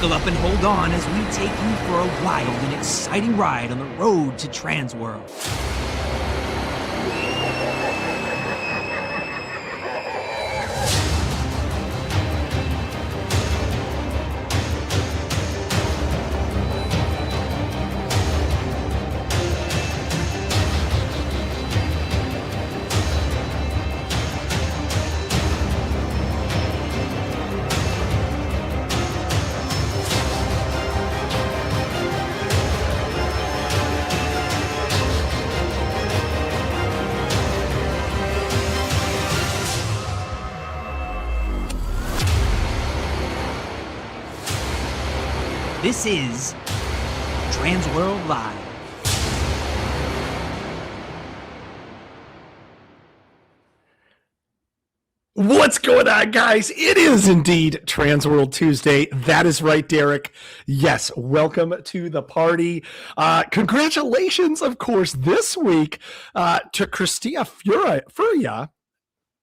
Buckle up and hold on as we take you for a wild and exciting ride on the road to TransWorld. This is TransWorld Live. What's going on, guys? It is indeed Transworld Tuesday. That is right, Derek. Yes, welcome to the party. Congratulations, of course, this week to Christina Furia.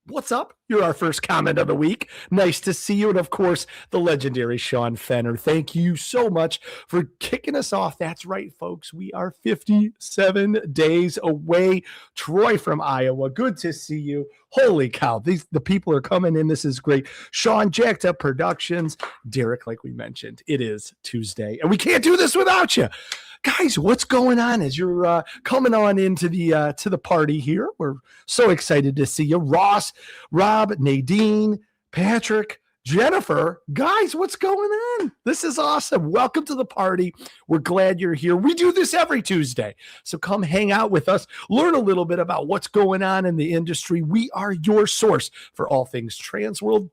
What's up? You're our first comment of the week. Nice to see you. And of course, the legendary Sean Fenner. Thank you so much for kicking us off. That's right, folks. We are 57 days away. Troy from Iowa. Good to see you. Holy cow. The people are coming in. This is great. Sean, Jacked Up Productions. Derek, like we mentioned, it is Tuesday. And we can't do this without you. Guys, what's going on as you're coming on into the party here? We're so excited to see you. Ross, Rob, Nadine, Patrick, Jennifer. Guys, what's going on? This is awesome. Welcome to the party. We're glad you're here. We do this every Tuesday. So come hang out with us. Learn a little bit about what's going on in the industry. We are your source for all things TransWorld.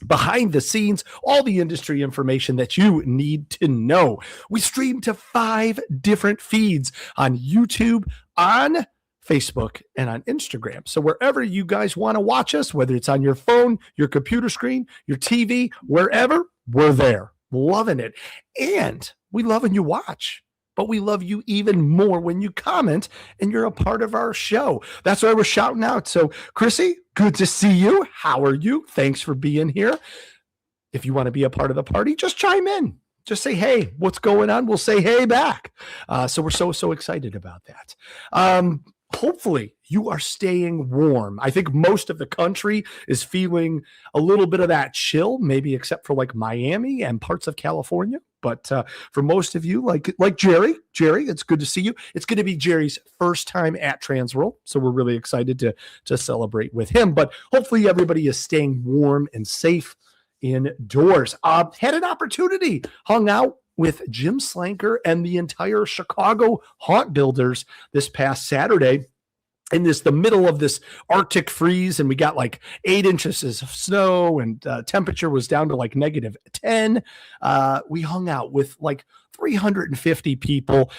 Behind the scenes, all the industry information that you need to know. We stream to 5 different feeds on YouTube, on Facebook, and on Instagram. So wherever you guys want to watch us, whether it's on your phone, your computer screen, your TV, wherever, we're there. Loving it. And we love when you watch. But we love you even more when you comment and you're a part of our show. That's why we're shouting out. So, Chrissy, good to see you. How are you? Thanks for being here. If you want to be a part of the party, just chime in. Just say, hey, what's going on? We'll say, hey, back. So we're so excited about that. Hopefully you are staying warm. I think most of the country is feeling a little bit of that chill, maybe except for like Miami and parts of California. But for most of you, like Jerry, it's good to see you. It's going to be Jerry's first time at TransWorld, so we're really excited to celebrate with him. But hopefully everybody is staying warm and safe indoors. Had an opportunity, hung out with Jim Slanker and the entire Chicago Haunt Builders this past Saturday. In the middle of this Arctic freeze, and we got like 8 inches of snow, and temperature was down to like -10. We hung out with like 350 people.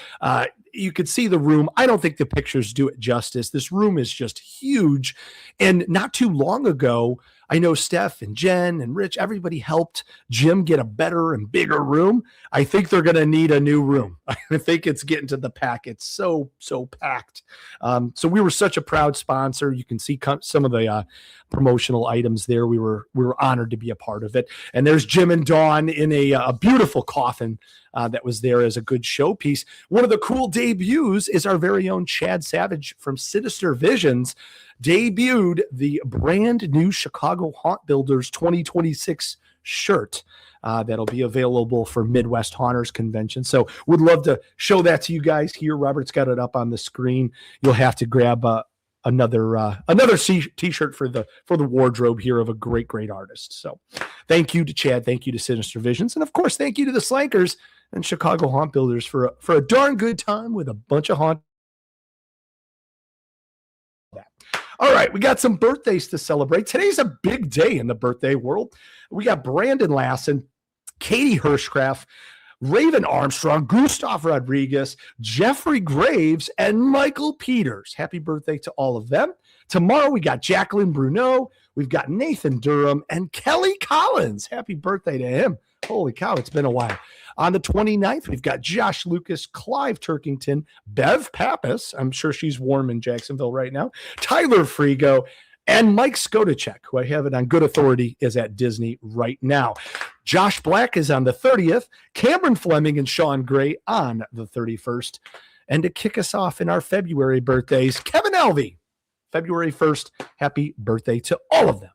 You could see the room. I don't think the pictures do it justice. This room is just huge. And not too long ago, I know Steph and Jen and Rich, everybody helped Jim get a better and bigger room. I think they're going to need a new room. I think it's getting to the pack. It's so packed. So we were such a proud sponsor. You can see some of the promotional items there. We were honored to be a part of it. And there's Jim and Dawn in a beautiful coffin that was there as a good showpiece. One of the cool debuts is our very own Chad Savage from Sinister Visions debuted the brand new Chicago Haunt Builders 2026 shirt that'll be available for Midwest Haunters Convention. So would love to show that to you guys here. Robert's got it up on the screen. You'll have to grab another t-shirt for the wardrobe here of a great artist. So thank you to Chad. Thank you to Sinister Visions. And of course, thank you to the Slankers and Chicago Haunt Builders for a darn good time with a bunch of haunt. All right, we got some birthdays to celebrate. Today's a big day in the birthday world. We got Brandon Lassen, Katie Hirschkraft, Raven Armstrong, Gustav Rodriguez, Jeffrey Graves, and Michael Peters. Happy birthday to all of them. Tomorrow we got Jacqueline Bruneau, we've got Nathan Durham, and Kelly Collins. Happy birthday to him. Holy cow, it's been a while. On the 29th, we've got Josh Lucas, Clive Turkington, Bev Pappas. I'm sure she's warm in Jacksonville right now. Tyler Frigo, and Mike Skodacek, who I have it on good authority, is at Disney right now. Josh Black is on the 30th, Cameron Fleming and Sean Gray on the 31st. And to kick us off in our February birthdays, Kevin Elvey, February 1st. Happy birthday to all of them.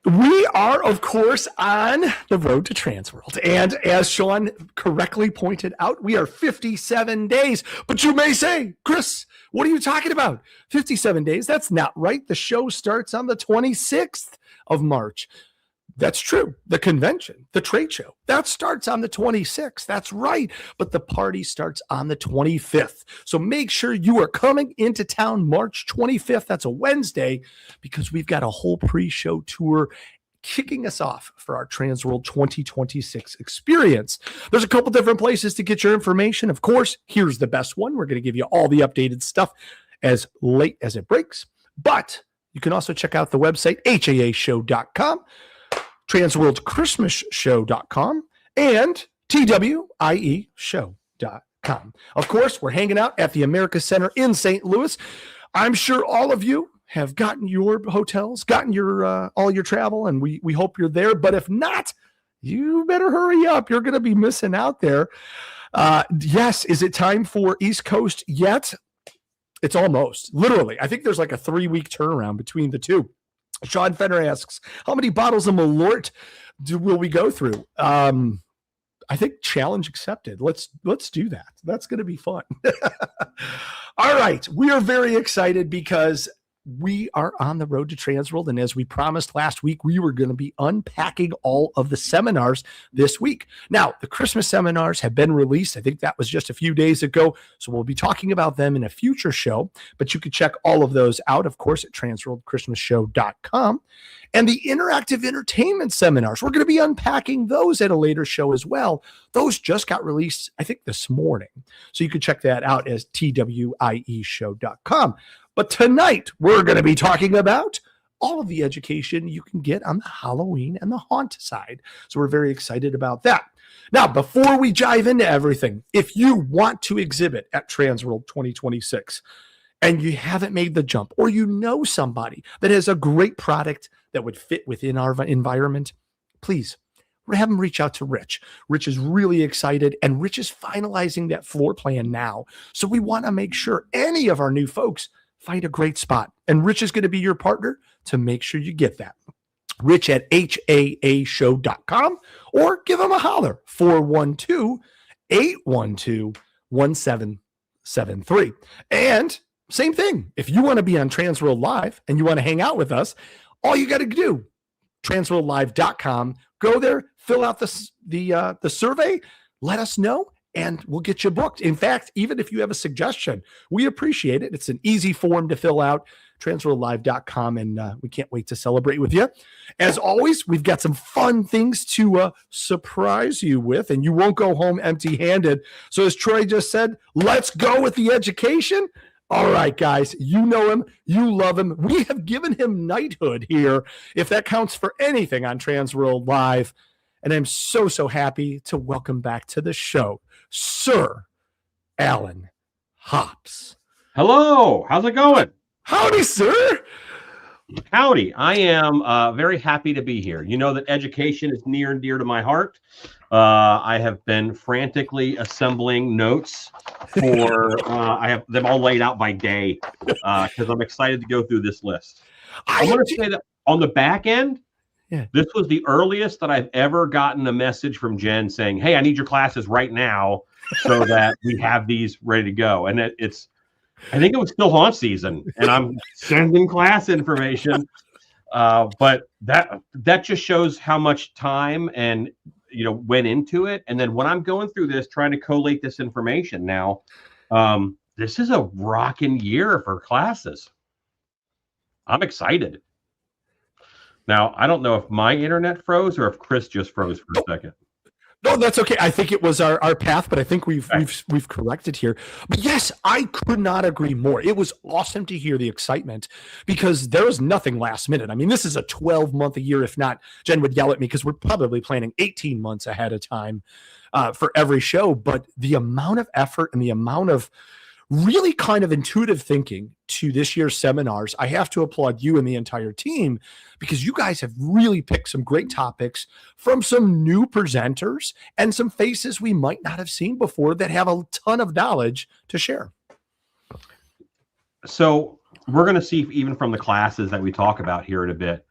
We are, of course, on the road to TransWorld. And as Sean correctly pointed out, we are 57 days. But you may say, Chris, what are you talking about? 57 days? That's not right. The show starts on the 26th of March. That's true. The convention, the trade show, that starts on the 26th. That's right. But the party starts on the 25th. So make sure you are coming into town March 25th. That's a Wednesday, because we've got a whole pre-show tour kicking us off for our TransWorld 2026 experience. There's a couple different places to get your information. Of course, here's the best one. We're going to give you all the updated stuff as late as it breaks. But you can also check out the website, haashow.com. TransWorldChristmasShow.com and TWIEShow.com. Of course, we're hanging out at the America Center in St. Louis. I'm sure all of you have gotten your hotels, gotten your all your travel, and we hope you're there. But if not, you better hurry up. You're going to be missing out there. Yes, is it time for East Coast yet? It's almost. Literally, I think there's like a 3-week turnaround between the two. Sean Fenner asks, how many bottles of Malort will we go through? I think challenge accepted. Let's do that. That's going to be fun. All right. We are very excited because we are on the road to TransWorld. And as we promised last week, we were going to be unpacking all of the seminars this week. Now, the Christmas seminars have been released. I think that was just a few days ago. So we'll be talking about them in a future show. But you can check all of those out, of course, at TransWorldChristmasShow.com. And the interactive entertainment seminars, we're going to be unpacking those at a later show as well. Those just got released, I think, this morning. So you can check that out as TWIEShow.com. But tonight, we're going to be talking about all of the education you can get on the Halloween and the haunt side. So we're very excited about that. Now, before we dive into everything, if you want to exhibit at TransWorld 2026 and you haven't made the jump, or you know somebody that has a great product that would fit within our environment, please have them reach out to Rich. Rich is really excited, and Rich is finalizing that floor plan now. So we want to make sure any of our new folks find a great spot. And Rich is going to be your partner to make sure you get that. Rich at haashow.com, or give him a holler, 412-812-1773. And same thing, if you want to be on TransWorld Live and you want to hang out with us, all you got to do, transworldlive.com, go there, fill out the survey, let us know, and we'll get you booked. In fact, even if you have a suggestion, we appreciate it. It's an easy form to fill out, transworldlive.com, and we can't wait to celebrate with you. As always, we've got some fun things to surprise you with, and you won't go home empty-handed. So as Troy just said, let's go with the education. All right, guys, you know him, you love him. We have given him knighthood here, if that counts for anything, on TransWorld Live. And I'm so happy to welcome back to the show, Sir Alan Hops. Hello, how's it going? Howdy, sir. Howdy. I am very happy to be here. You know that education is near and dear to my heart. I have been frantically assembling notes for, I have them all laid out by day because I'm excited to go through this list. I want to say that on the back end, this was the earliest that I've ever gotten a message from Jen saying, hey, I need your classes right now so that we have these ready to go. And I think it was still haunt season, and I'm sending class information. But that just shows how much time and went into it. And then when I'm going through this, trying to collate this information now, this is a rocking year for classes. I'm excited. Now, I don't know if my internet froze or if Chris just froze for a second. No, that's okay. I think it was our path, but I think we've corrected here. But yes, I could not agree more. It was awesome to hear the excitement because there was nothing last minute. I mean, this is a 12-month a year. If not, Jen would yell at me because we're probably planning 18 months ahead of time for every show. But the amount of effort and the amount of really kind of intuitive thinking to this year's seminars. I have to applaud you and the entire team because you guys have really picked some great topics from some new presenters and some faces we might not have seen before that have a ton of knowledge to share. So we're going to see, even from the classes that we talk about here in a bit,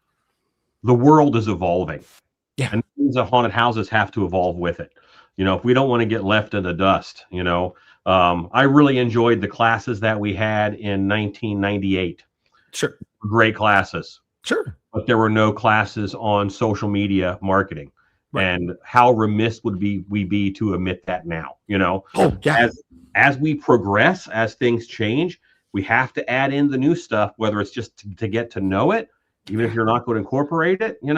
the world is evolving. Yeah. And things that haunted houses have to evolve with it. If we don't want to get left in the dust, I really enjoyed the classes that we had in 1998. Sure. Great classes. Sure. But there were no classes on social media marketing. Right. And how remiss would we be to omit that now? Oh, yeah. As we progress, as things change, we have to add in the new stuff, whether it's just to get to know it, even if you're not going to incorporate it, you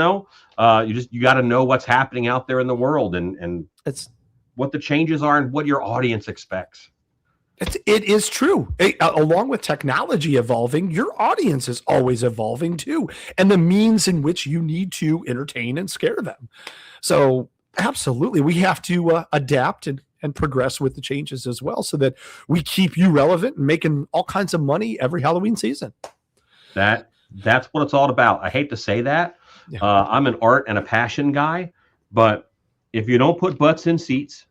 got to know what's happening out there in the world and it's what the changes are and what your audience expects. It is true. Along with technology evolving, your audience is always evolving too, and the means in which you need to entertain and scare them. So absolutely, we have to adapt and progress with the changes as well so that we keep you relevant and making all kinds of money every Halloween season. That's what it's all about. I hate to say that. Yeah. I'm an art and a passion guy, but if you don't put butts in seats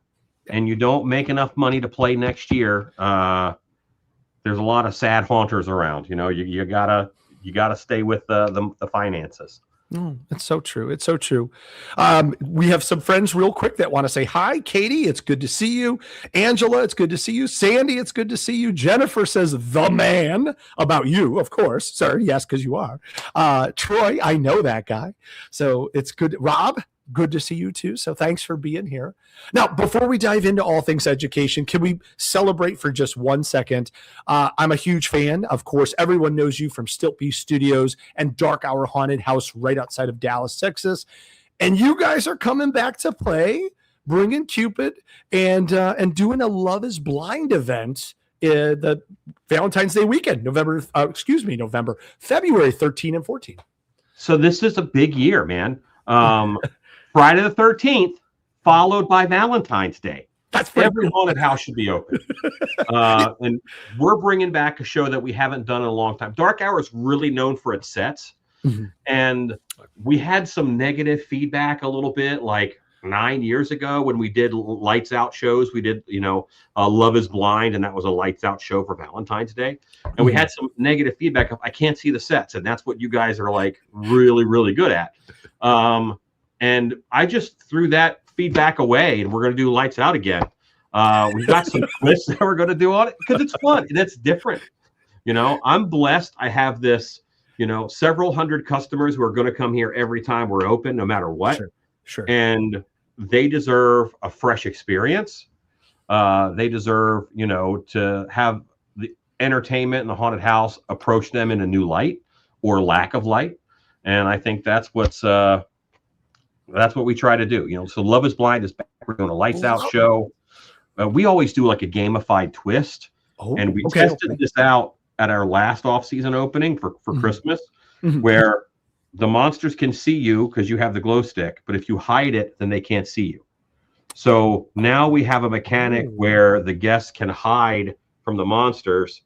and you don't make enough money to play next year, there's a lot of sad haunters around. You gotta stay with the finances. It's so true. It's so true. We have some friends real quick that want to say hi. Katie, it's good to see you. Angela, it's good to see you. Sandy, it's good to see you. Jennifer says the man about you, of course. Sorry, yes, because you are. Troy, I know that guy. So it's good. Rob, good to see you too. So thanks for being here. Now, before we dive into all things education, can we celebrate for just 1 second? I'm a huge fan. Of course, everyone knows you from Stiltby Studios and Dark Hour Haunted House right outside of Dallas, Texas. And you guys are coming back to play, bringing Cupid and doing a Love is Blind event the Valentine's Day weekend, February 13 and 14. So this is a big year, man. Friday the 13th, followed by Valentine's Day. That's every haunted house should be open. And we're bringing back a show that we haven't done in a long time. Dark Hour is really known for its sets. Mm-hmm. And we had some negative feedback a little bit, like 9 years ago when we did lights out shows. We did, Love is Blind, and that was a lights out show for Valentine's Day. And we had some negative feedback of, I can't see the sets. And that's what you guys are like really, really good at. And I just threw that feedback away, and we're going to do lights out again. We've got some twists that we're going to do on it because it's fun and it's different. I'm blessed. I have this, several hundred customers who are going to come here every time we're open, no matter what. Sure. And they deserve a fresh experience. They deserve, to have the entertainment in the haunted house approach them in a new light or lack of light. And I think that's what we try to do. So Love is Blind is back. We're doing a lights out show. We always do like a gamified twist. And we tested this out at our last off-season opening for Christmas, where the monsters can see you because you have the glow stick, but if you hide it, then they can't see you. So now we have a mechanic where the guests can hide from the monsters,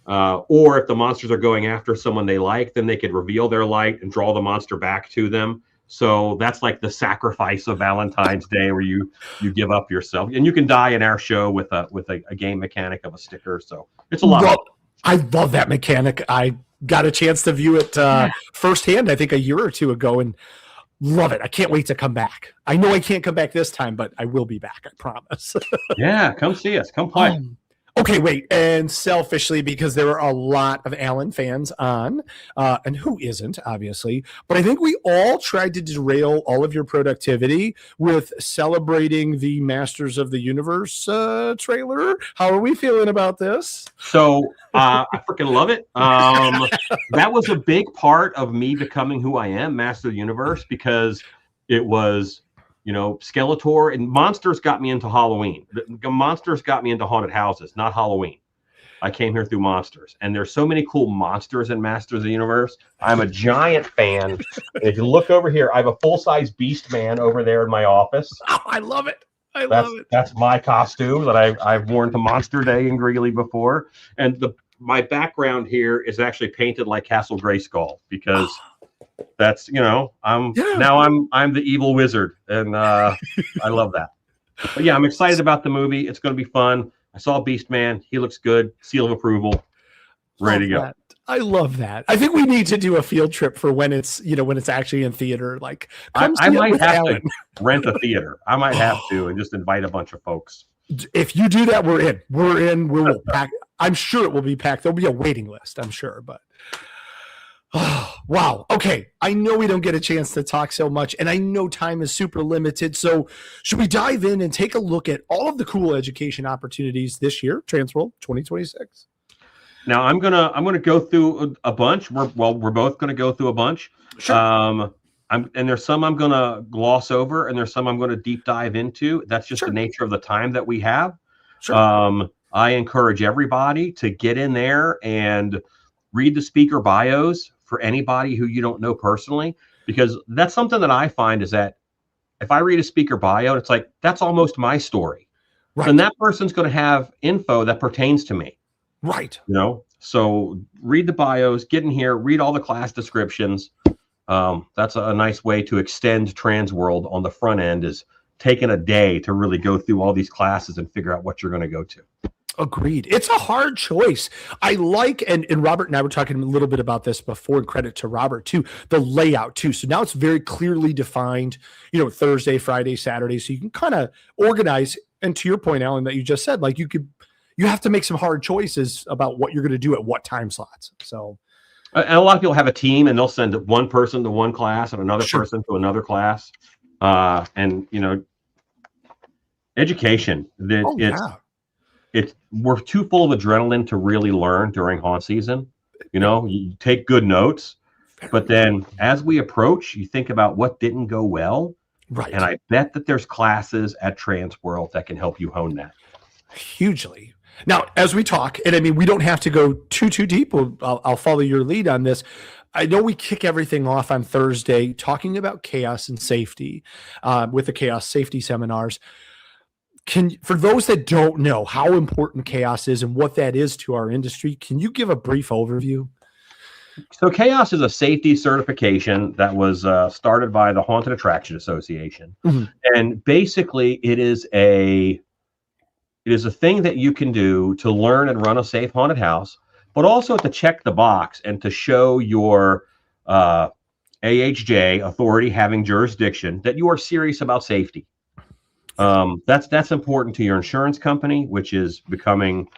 or if the monsters are going after someone they like, then they could reveal their light and draw the monster back to them. So that's like the sacrifice of Valentine's Day, where you give up yourself, and you can die in our show with a game mechanic of a sticker. So it's a lot. Well, I love that mechanic. I got a chance to view it firsthand, I think a year or two ago, and love it. I can't wait to come back. I know I can't come back this time, but I will be back. I promise. Yeah, come see us. Come play. Okay, wait. And selfishly, because there are a lot of Alan fans on, and who isn't, obviously, but I think we all tried to derail all of your productivity with celebrating the Masters of the Universe trailer. How are we feeling about this? So I freaking love it. That was a big part of me becoming who I am, Master of the Universe, because it was... Skeletor and monsters got me into Halloween. The monsters got me into haunted houses, not Halloween. I came here through monsters, and there's so many cool monsters in Masters of the Universe. I'm a giant fan. If you look over here, I have a full-size Beast Man over there in my office. Oh, I love it. I love it. That's my costume that I've worn to Monster Day in Greeley before, and my background here is actually painted like Castle Grayskull because that's I'm the evil wizard, and I love that. But yeah, I'm excited about the movie. It's going to be fun. I saw Beastman. He looks good. Seal of approval. Ready to go. I love that. I think we need to do a field trip for when it's actually in theater. Like, I might have to rent a theater. I might have to and just invite a bunch of folks. If you do that, we're in. We're in. We'll pack. I'm sure it will be packed. There'll be a waiting list, I'm sure. But wow. Okay. I know we don't get a chance to talk so much, and I know time is super limited. So should we dive in and take a look at all of the cool education opportunities this year, TransWorld 2026? Now I'm gonna go through a bunch. We're both gonna go through a bunch. Sure. And there's some I'm gonna gloss over, and there's some I'm gonna deep dive into. That's just the nature of the time that we have. Sure. I encourage everybody to get in there and read the speaker bios for anybody who you don't know personally, because that's something that I find is that if I read a speaker bio, it's like that's almost my story. Right. And that person's going to have info that pertains to me. Right. So read the bios, get in here, read all the class descriptions. That's a nice way to extend TransWorld on the front end, is taking a day to really go through all these classes and figure out what you're going to go to. Agreed. It's a hard choice. I like, and Robert and I were talking a little bit about this before, and credit to Robert too, the layout too. So now it's very clearly defined, Thursday, Friday, Saturday. So you can kind of organize. And to your point, Alan, that you just said, like you have to make some hard choices about what you're going to do at what time slots. So, and a lot of people have a team, and they'll send one person to one class and another person to another class. Education we're too full of adrenaline to really learn during haunt season. You take good notes, but then as we approach, you think about what didn't go well. Right. And I bet that there's classes at TransWorld that can help you hone that. Hugely. Now, as we talk, and I mean, we don't have to go too deep. I'll follow your lead on this. I know we kick everything off on Thursday talking about chaos and safety with the chaos safety seminars. For those that don't know how important chaos is and what that is to our industry, can you give a brief overview? So chaos is a safety certification that was started by the Haunted Attraction Association. Mm-hmm. And basically it is a thing that you can do to learn and run a safe haunted house, but also to check the box and to show your AHJ, authority having jurisdiction, that you are serious about safety. That's important to your insurance company, which is becoming,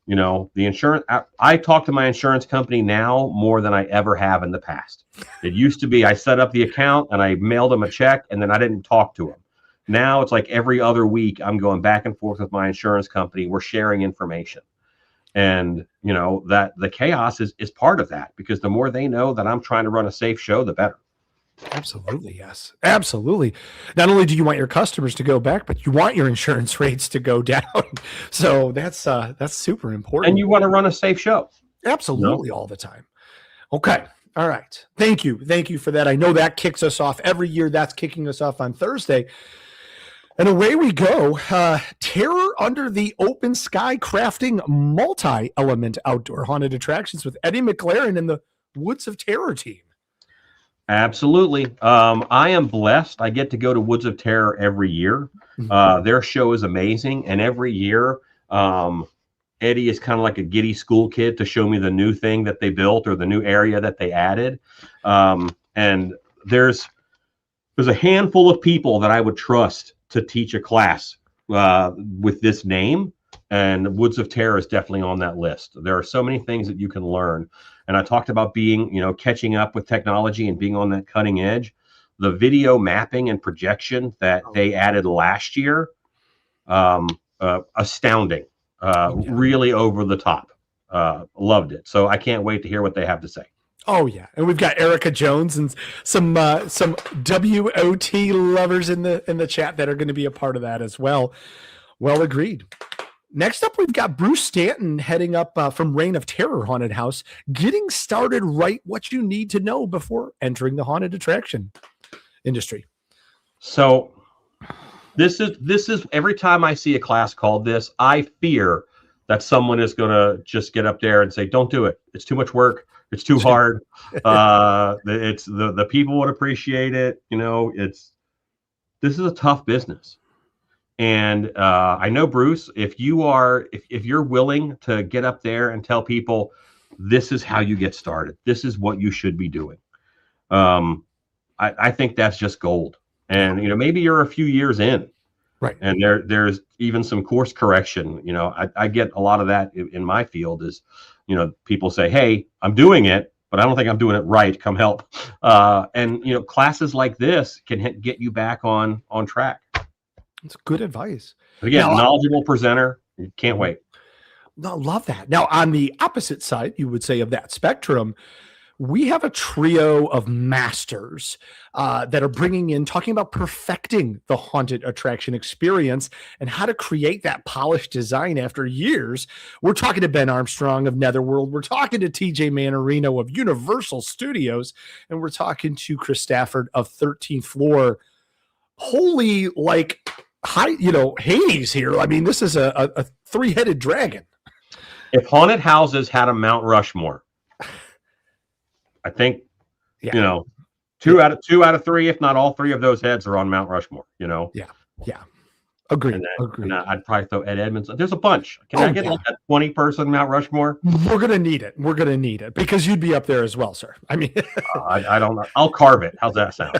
the insurance. I talk to my insurance company now more than I ever have in the past. It used to be I set up the account and I mailed them a check and then I didn't talk to them. Now it's like every other week I'm going back and forth with my insurance company. We're sharing information. And, that the chaos is part of that, because the more they know that I'm trying to run a safe show, the better. Absolutely. Yes, absolutely. Not only do you want your customers to go back, but you want your insurance rates to go down. So that's super important. And you want to run a safe show. Absolutely. All the time. Okay. All right. Thank you. Thank you for that. I know that kicks us off every year. That's kicking us off on Thursday. And away we go. Terror Under the Open Sky, crafting multi-element outdoor haunted attractions with Eddie McLaren and the Woods of Terror team. Absolutely. I am blessed. I get to go to Woods of Terror every year. Their show is amazing. And every year, Eddie is kind of like a giddy school kid to show me the new thing that they built or the new area that they added. And there's a handful of people that I would trust to teach a class with this name. And Woods of Terror is definitely on that list. There are so many things that you can learn. And I talked about being, catching up with technology and being on that cutting edge. The video mapping and projection that they added last year, astounding, really over the top. Loved it. So I can't wait to hear what they have to say. Oh yeah, and we've got Erica Jones and some WOT lovers in the chat that are going to be a part of that as well. Well, agreed. Next up, we've got Bruce Stanton heading up from Reign of Terror Haunted House, getting started right, what you need to know before entering the haunted attraction industry. So This is every time I see a class called this, I fear that someone is going to just get up there and say, "Don't do it. It's too much work. It's too hard." It's the people would appreciate it. This is a tough business. And I know, Bruce, if you're willing to get up there and tell people this is how you get started, this is what you should be doing, I think that's just gold. And maybe you're a few years in, right? And there's even some course correction. I get a lot of that in my field is, people say, "Hey, I'm doing it, but I don't think I'm doing it right. Come help." And classes like this can get you back on track. It's good advice. Again, knowledgeable presenter. Can't wait. No, love that. Now, on the opposite side, you would say, of that spectrum, we have a trio of masters that are talking about perfecting the haunted attraction experience and how to create that polished design after years. We're talking to Ben Armstrong of Netherworld. We're talking to TJ Manarino of Universal Studios. And we're talking to Chris Stafford of 13th Floor. Holy, Hades here. I mean, this is a three-headed dragon. If haunted houses had a Mount Rushmore, I think, two out of three, if not all three of those heads are on Mount Rushmore, Yeah. Agreed. And I'd probably throw Ed Edmonds. There's a bunch. Can I get like a 20-person Mount Rushmore? We're going to need it. Because you'd be up there as well, sir. I mean, I don't know. I'll carve it. How's that sound?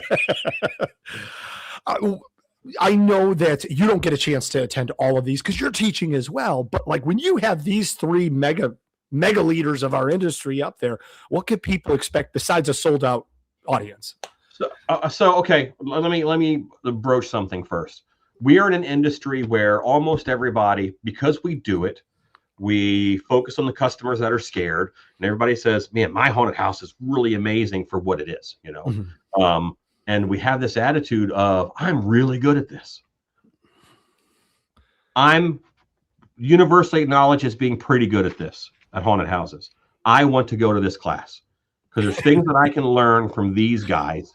I know that you don't get a chance to attend all of these because you're teaching as well. But when you have these three mega leaders of our industry up there, what can people expect besides a sold out audience? So okay, let me broach something first. We are in an industry where almost everybody, because we do it, we focus on the customers that are scared, and everybody says, "Man, my haunted house is really amazing for what it is," Mm-hmm. And we have this attitude of, "I'm really good at this. I'm universally acknowledged as being pretty good at this at haunted houses. I want to go to this class because there's things that I can learn from these guys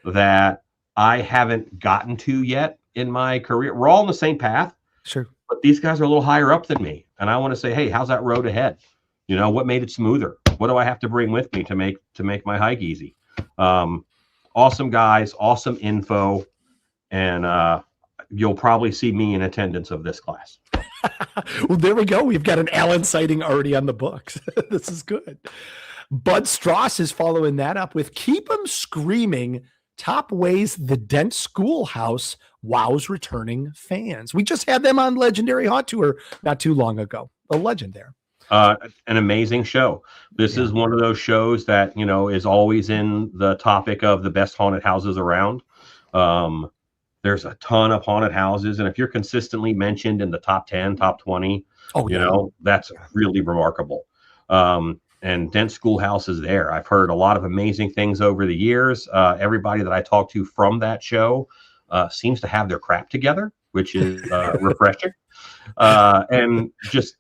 that I haven't gotten to yet in my career." We're all on the same path. Sure. But these guys are a little higher up than me. And I want to say, "Hey, how's that road ahead? What made it smoother? What do I have to bring with me to make my hike easy?" Awesome guys, awesome info. And you'll probably see me in attendance of this class. Well, there we go. We've got an Alan sighting already on the books. This is good. Bud Strauss is following that up with Keep 'em Screaming, Top Ways the Dent Schoolhouse wows returning fans. We just had them on Legendary Haunt Tour not too long ago. A legend there. An amazing show. This is one of those shows that, is always in the topic of the best haunted houses around. There's a ton of haunted houses. And if you're consistently mentioned in the top 10, top 20, that's really remarkable. And Dent Schoolhouse is there. I've heard a lot of amazing things over the years. Everybody that I talked to from that show seems to have their crap together, which is refreshing. And just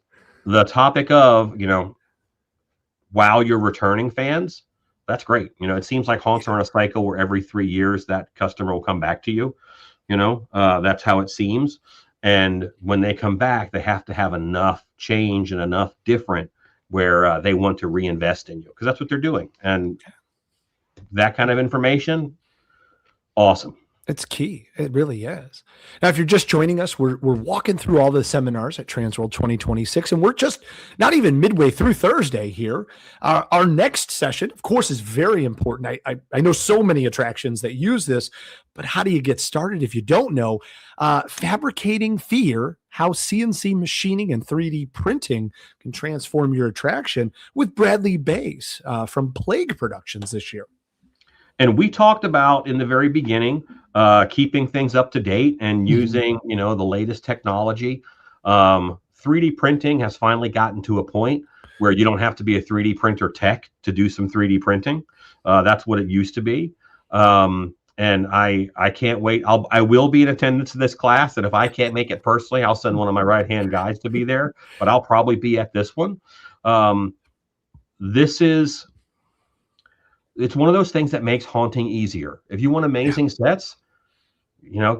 the topic of, wow, you're returning fans. That's great. It seems like haunts are on a cycle where every 3 years that customer will come back to you. That's how it seems. And when they come back, they have to have enough change and enough different where they want to reinvest in you, because that's what they're doing. And that kind of information, awesome. It's key. It really is. Now, if you're just joining us, we're walking through all the seminars at TransWorld 2026, and we're just not even midway through Thursday here. Our next session, of course, is very important. I know so many attractions that use this, but how do you get started if you don't know? Fabricating Fear, how CNC machining and 3D printing can transform your attraction, with Bradley Bays from Plague Productions this year. And we talked about in the very beginning, keeping things up to date and using, the latest technology. 3D printing has finally gotten to a point where you don't have to be a 3D printer tech to do some 3D printing. That's what it used to be. And I can't wait. I will be in attendance to this class. And if I can't make it personally, I'll send one of my right-hand guys to be there, but I'll probably be at this one. It's one of those things that makes haunting easier. If you want amazing sets,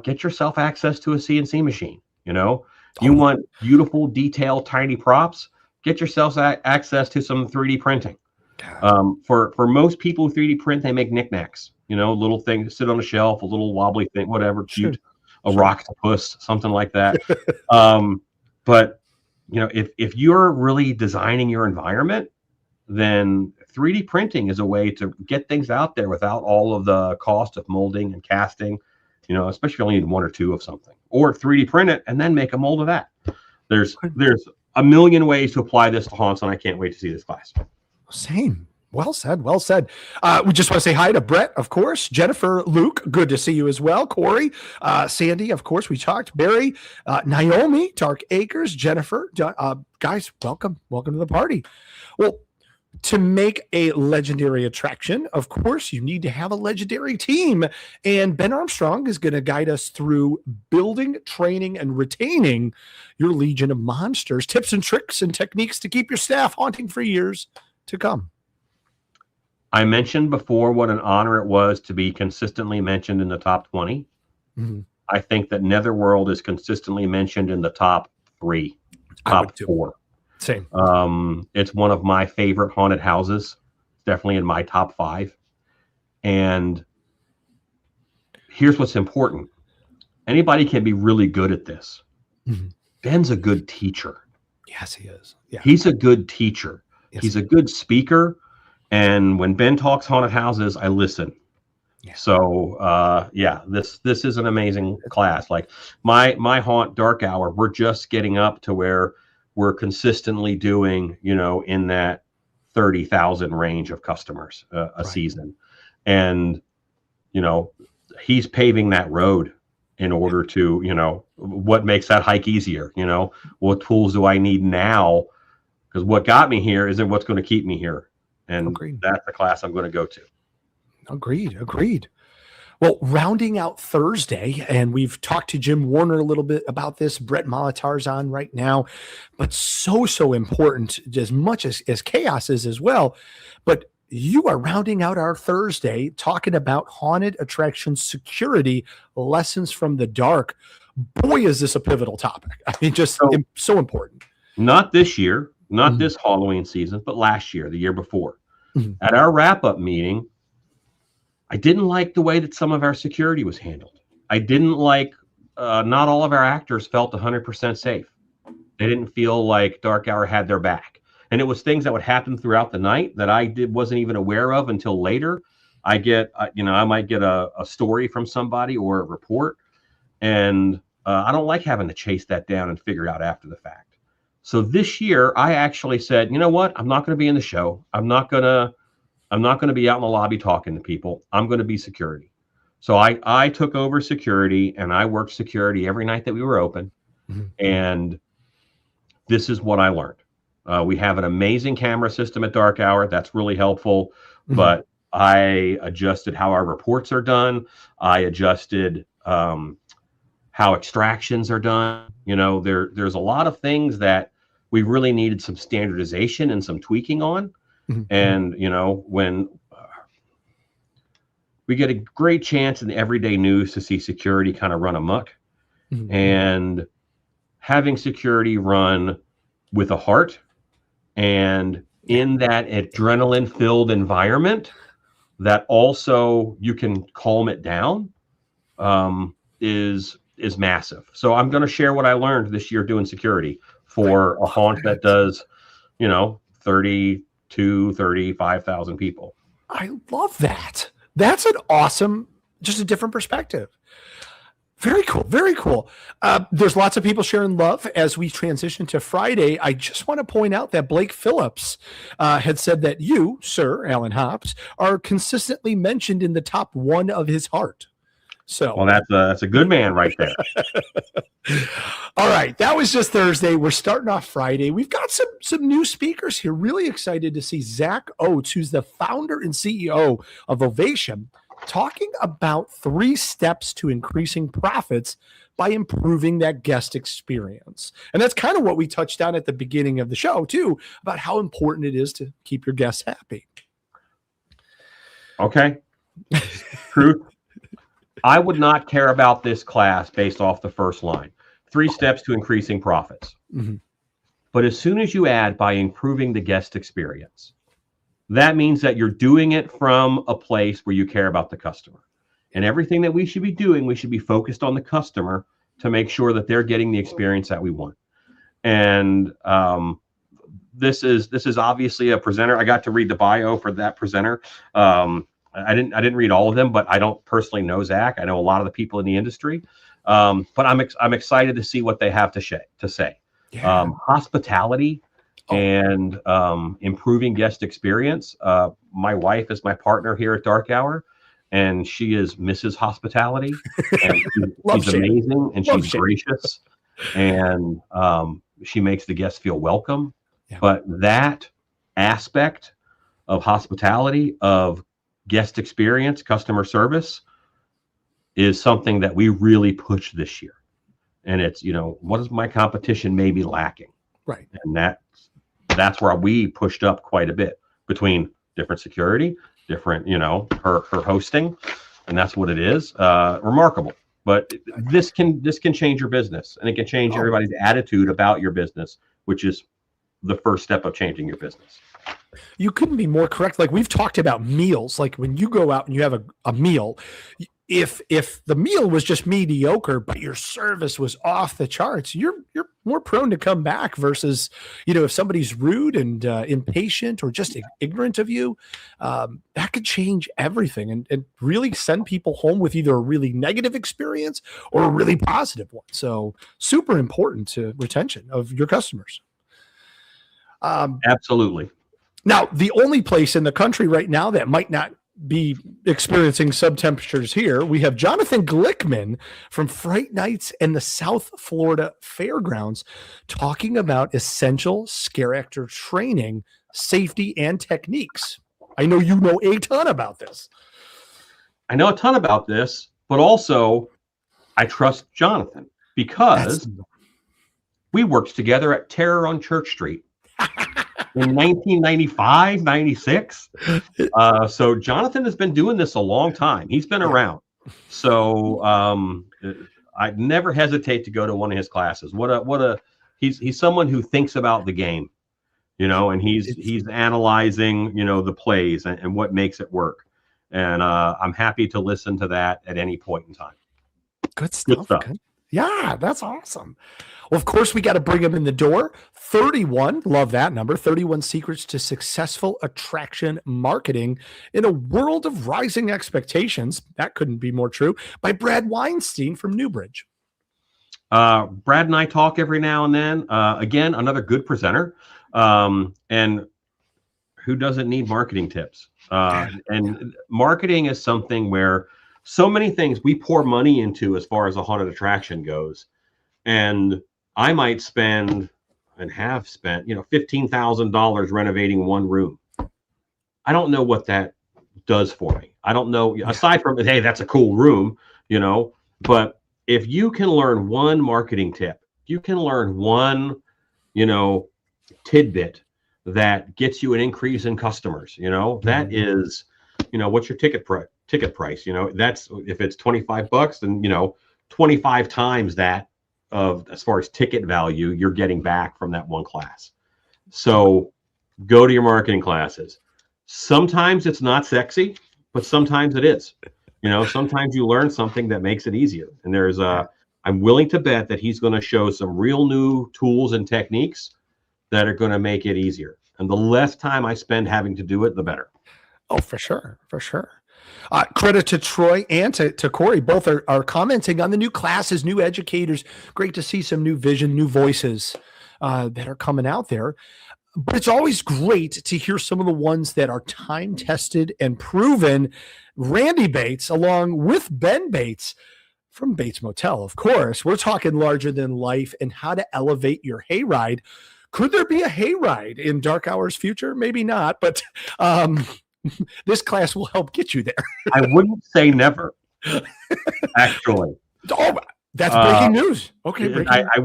get yourself access to a CNC machine. You want beautiful, detailed, tiny props, get yourself access to some 3D printing. For most people who 3D print, they make knickknacks, little things sit on a shelf, a little wobbly thing, whatever, cute, a rocktopus, something like that. But if you're really designing your environment, then 3D printing is a way to get things out there without all of the cost of molding and casting, especially if you only need one or two of something, or 3D print it and then make a mold of that. There's a million ways to apply this to haunts, and I can't wait to see this class. Same. Well said. Well said. We just want to say hi to Brett, of course, Jennifer, Luke, good to see you as well. Corey, Sandy, of course, we talked, Barry, Naomi, Dark Acres, Jennifer, guys, welcome to the party. Well, to make a legendary attraction, of course, you need to have a legendary team. And Ben Armstrong is going to guide us through building, training, and retaining your Legion of Monsters, tips and tricks and techniques to keep your staff haunting for years to come. I mentioned before what an honor it was to be consistently mentioned in the top 20. Mm-hmm. I think that Netherworld is consistently mentioned in the top 3, top 4. Same. It's one of my favorite haunted houses, definitely in my top 5. And here's what's important. Anybody can be really good at this. Mm-hmm. Ben's a good teacher. Yes, he is. Yeah. He's a good teacher. Yes, he's a good speaker. And when Ben talks haunted houses, I listen. Yeah. So, this is an amazing class. Like my haunt Dark Hour, we're just getting up to where we're consistently doing, in that 30,000 range of customers a season. And, he's paving that road in order to, what makes that hike easier? What tools do I need now? Because what got me here isn't what's going to keep me here. And that's the class I'm going to go to. Agreed. Well, rounding out Thursday, and we've talked to Jim Warner a little bit about this. Brett Molitar's on right now, but so important, as much as chaos is as well. But you are rounding out our Thursday talking about haunted attraction security lessons from the dark. Boy, is this a pivotal topic. I mean, just so important. Not this year, not this Halloween season, but last year, the year before. At our wrap-up meeting, I didn't like the way that some of our security was handled. I didn't like, not all of our actors felt 100% safe. They didn't feel like Dark Hour had their back. And it was things that would happen throughout the night that I wasn't even aware of until later. I might get a story from somebody or a report, and I don't like having to chase that down and figure out after the fact. So this year, I actually said, you know what? I'm not going to be in the show. I'm not going to be out in the lobby talking to people. I'm going to be security. So I took over security, and I worked security every night that we were open. Mm-hmm. And this is what I learned. We have an amazing camera system at Dark Hour. That's really helpful. Mm-hmm. But I adjusted how our reports are done. I adjusted how extractions are done. There's a lot of things that we really needed some standardization and some tweaking on. Mm-hmm. And, when we get a great chance in the everyday news to see security kind of run amok, mm-hmm. and having security run with a heart and in that adrenaline-filled environment that also you can calm it down, is massive. So I'm going to share what I learned this year doing security for a haunt that does, 35,000 people. I love that. That's an awesome, just a different perspective. Very cool. Very cool. There's lots of people sharing love as we transition to Friday. I just want to point out that Blake Phillips had said that you, Sir Alan Hobbs, are consistently mentioned in the top 1 of his heart. So, well, that's a good man right there. All right, that was just Thursday. We're starting off Friday. We've got some new speakers here. Really excited to see Zach Oates, who's the founder and CEO of Ovation, talking about 3 steps to increasing profits by improving that guest experience. And that's kind of what we touched on at the beginning of the show too, about how important it is to keep your guests happy. Okay. Truth. I would not care about this class based off the first line. 3 steps to increasing profits. Mm-hmm. But as soon as you add by improving the guest experience, that means that you're doing it from a place where you care about the customer. And everything that we should be doing, we should be focused on the customer to make sure that they're getting the experience that we want. And this is obviously a presenter. I got to read the bio for that presenter. I didn't read all of them, but I don't personally know Zach. I know a lot of the people in the industry, but I'm excited to see what they have to say. Yeah. Hospitality and improving guest experience. My wife is my partner here at Dark Hour, and she is Mrs. Hospitality, and she's amazing, and she's gracious, and she makes the guests feel welcome. Yeah. But that aspect of hospitality, of guest experience, customer service, is something that we really push this year. And it's, what is my competition maybe lacking? Right. And that's where we pushed up quite a bit between different security, different, her hosting, and that's what it is. Remarkable. But this can change your business, and it can change everybody's attitude about your business, which is the first step of changing your business. You couldn't be more correct. Like, we've talked about meals. Like, when you go out and you have a meal, if the meal was just mediocre, but your service was off the charts, you're more prone to come back versus, if somebody's rude and impatient or just ignorant of you, that could change everything and really send people home with either a really negative experience or a really positive one. So super important to retention of your customers. Absolutely. Now, the only place in the country right now that might not be experiencing sub-temperatures here, we have Jonathan Glickman from Fright Nights and the South Florida Fairgrounds talking about essential scare actor training, safety, and techniques. I know you know a ton about this. I know a ton about this, but also I trust Jonathan because we worked together at Terror on Church Street in 1995, 96. So Jonathan has been doing this a long time. He's been around. So I'd never hesitate to go to one of his classes. He's someone who thinks about the game, and he's analyzing, the plays and what makes it work. And I'm happy to listen to that at any point in time. Good stuff. Good. Yeah, that's awesome. Well, of course, we got to bring him in the door. 31, love that number, 31 Secrets to Successful Attraction Marketing in a World of Rising Expectations. That couldn't be more true. By Brad Weinstein from Newbridge. Brad and I talk every now and then. Again, another good presenter. And who doesn't need marketing tips? And marketing is something where so many things we pour money into as far as a haunted attraction goes. And I might spend and have spent, $15,000 renovating one room. I don't know what that does for me. I don't know, aside from, hey, that's a cool room, but if you can learn one marketing tip, you can learn one, tidbit that gets you an increase in customers, that is, what's your ticket price? That's, if it's $25, then 25 times that of, as far as ticket value, you're getting back from that one class. So go to your marketing classes. Sometimes it's not sexy, but sometimes it is. Sometimes you learn something that makes it easier. And there's I'm willing to bet that he's going to show some real new tools and techniques that are going to make it easier. And the less time I spend having to do it, the better. Oh, for sure. For sure. Credit to Troy and to Corey. Both are commenting on the new classes, new educators. Great to see some new vision, new voices that are coming out there. But it's always great to hear some of the ones that are time-tested and proven. Randy Bates, along with Ben Bates from Bates Motel, of course. We're talking larger than life and how to elevate your hayride. Could there be a hayride in Dark Hour's future? Maybe not, but this class will help get you there. I wouldn't say never, actually. Oh, that's breaking news. Okay, I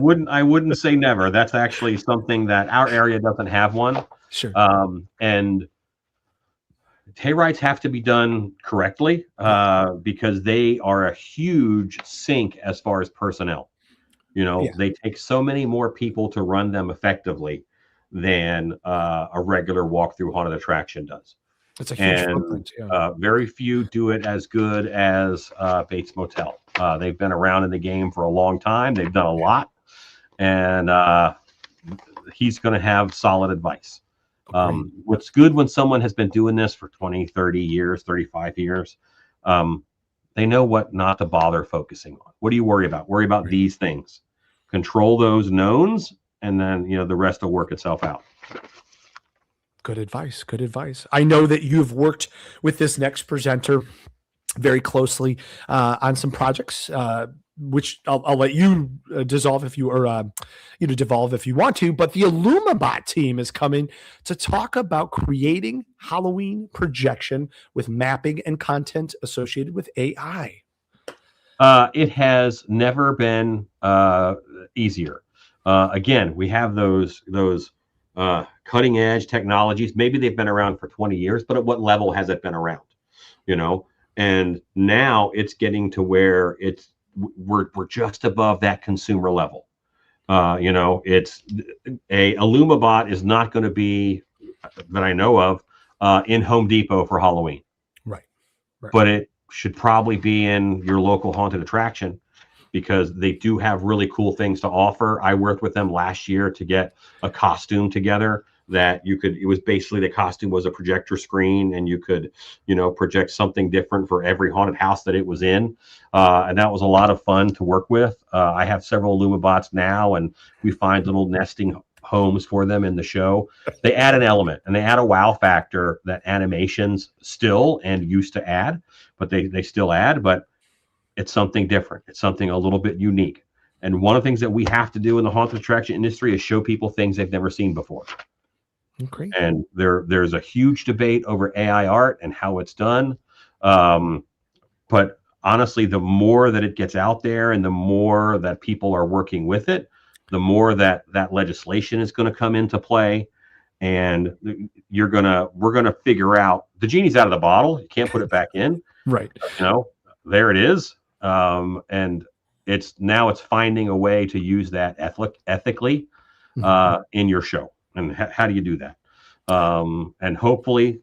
wouldn't say never. That's actually something that our area doesn't have one. Sure. And hayrides have to be done correctly because they are a huge sink as far as personnel. They take so many more people to run them effectively than a regular walk-through haunted attraction does. It's a huge footprint. Yeah. Very few do it as good as Bates Motel. They've been around in the game for a long time. They've done a lot, and he's going to have solid advice. What's good when someone has been doing this for 20, 30 years, 35 years, they know what not to bother focusing on. What do you worry about? Worry about these things. Control those knowns, and then the rest will work itself out. Good advice. Good advice. I know that you've worked with this next presenter very closely on some projects, which I'll let you devolve if you want to. But the IllumiBot team is coming to talk about creating Halloween projection with mapping and content associated with AI. It has never been easier. Again, we have those cutting edge technologies. Maybe they've been around for 20 years, but at what level has it been around? And now it's getting to where we're just above that consumer level. It's a IllumiBot is not going to be, that I know of, in Home Depot for Halloween. Right. But it should probably be in your local haunted attraction, because they do have really cool things to offer. I worked with them last year to get a costume together that it was basically, the costume was a projector screen, and you could, project something different for every haunted house that it was in. And that was a lot of fun to work with. I have several IllumiBots now, and we find little nesting homes for them in the show. They add an element, and they add a wow factor that animations still and used to add, but they still add, but it's something different. It's something a little bit unique. And one of the things that we have to do in the haunted attraction industry is show people things they've never seen before. Okay. And there's a huge debate over AI art and how it's done. But honestly, the more that it gets out there and the more that people are working with it, the more that legislation is going to come into play. And we're going to figure out, the genie's out of the bottle. You can't put it back in. Right. There it is. And it's finding a way to use that ethically in your show. And how do you do that? And hopefully,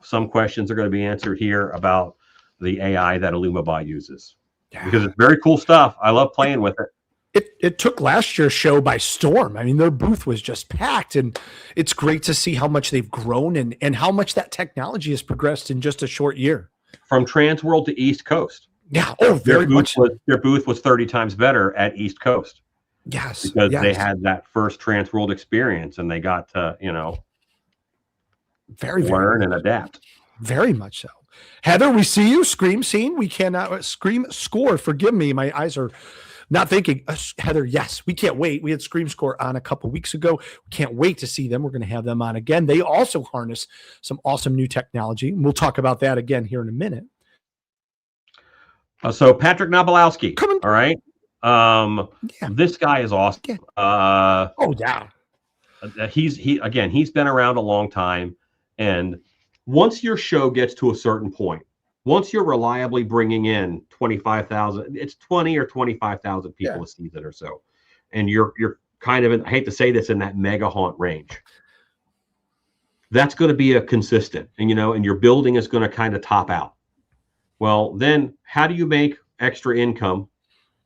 some questions are going to be answered here about the AI that IllumiBot uses, because it's very cool stuff. I love playing with it. It took last year's show by storm. I mean, their booth was just packed, and it's great to see how much they've grown and how much that technology has progressed in just a short year. From TransWorld to East Coast. Yeah. Oh, very much. Their booth was 30 times better at East Coast. Yes. Because they had that first TransWorld experience, and they got to, learn and adapt. Very much so. Heather, we see you. Scream scene. We cannot Scream Score. Forgive me. My eyes are not thinking. Heather, yes. We can't wait. We had Scream Score on a couple weeks ago. We can't wait to see them. We're going to have them on again. They also harness some awesome new technology. We'll talk about that again here in a minute. So Patrick Nabalowski. All right. This guy is awesome. He's been around a long time, and once your show gets to a certain point, once you're reliably bringing in 25,000, it's 20 or 25,000 people a season or so, and you're kind of I hate to say this, in that mega haunt range, that's going to be a consistent, and and your building is going to kind of top out. Well, then how do you make extra income?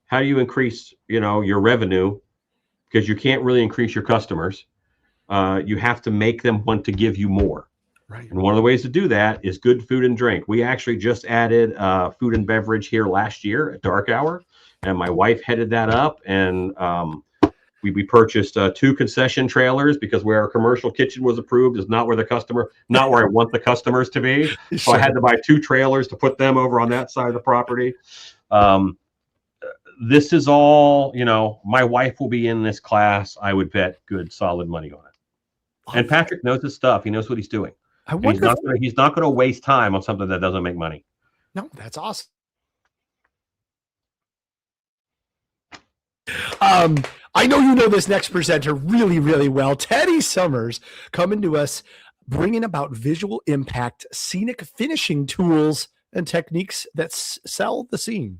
How do you increase, your revenue? Because you can't really increase your customers. You have to make them want to give you more. Right. And one of the ways to do that is good food and drink. We actually just added food and beverage here last year at Dark Hour, and my wife headed that up. And we purchased 2 concession trailers, because where our commercial kitchen was approved is not where I want the customers to be. So I had to buy 2 trailers to put them over on that side of the property. This is all, my wife will be in this class. I would bet good, solid money on it. And Patrick knows his stuff. He knows what he's doing. He's not going to waste time on something that doesn't make money. No, that's awesome. I know you know this next presenter really, really well. Teddy Summers coming to us bringing about visual impact, scenic finishing tools, and techniques that sell the scene.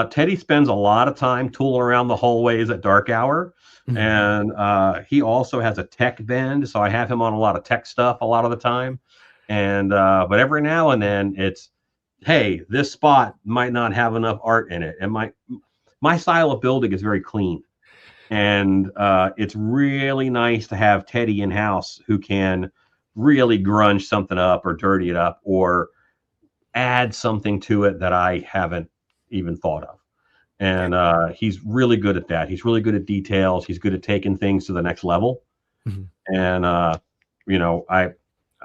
Teddy spends a lot of time tooling around the hallways at dark hour. And he also has a tech bend, so I have him on a lot of tech stuff a lot of the time. And but every now and then it's, hey, this spot might not have enough art in it. And my style of building is very clean. And it's really nice to have Teddy in house who can really grunge something up or dirty it up or add something to it that I haven't even thought of. And he's really good at that. He's really good at details. He's good at taking things to the next level. And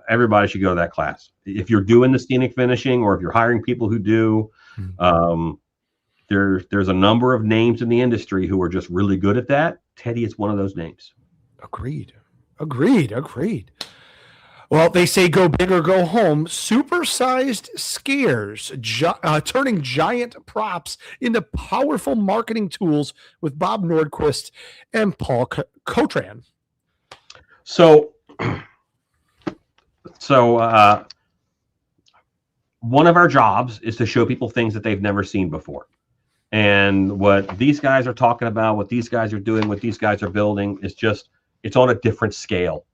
everybody should go to that class. If you're doing the scenic finishing, or if you're hiring people who do, there's a number of names in the industry who are just really good at that. Teddy is one of those names. Agreed. Well, they say go big or go home. Supersized scares, turning giant props into powerful marketing tools with Bob Nordquist and Paul Cotran. So one of our jobs is to show people things that they've never seen before. And what these guys are talking about, what these guys are doing, what these guys are building is just, it's on a different scale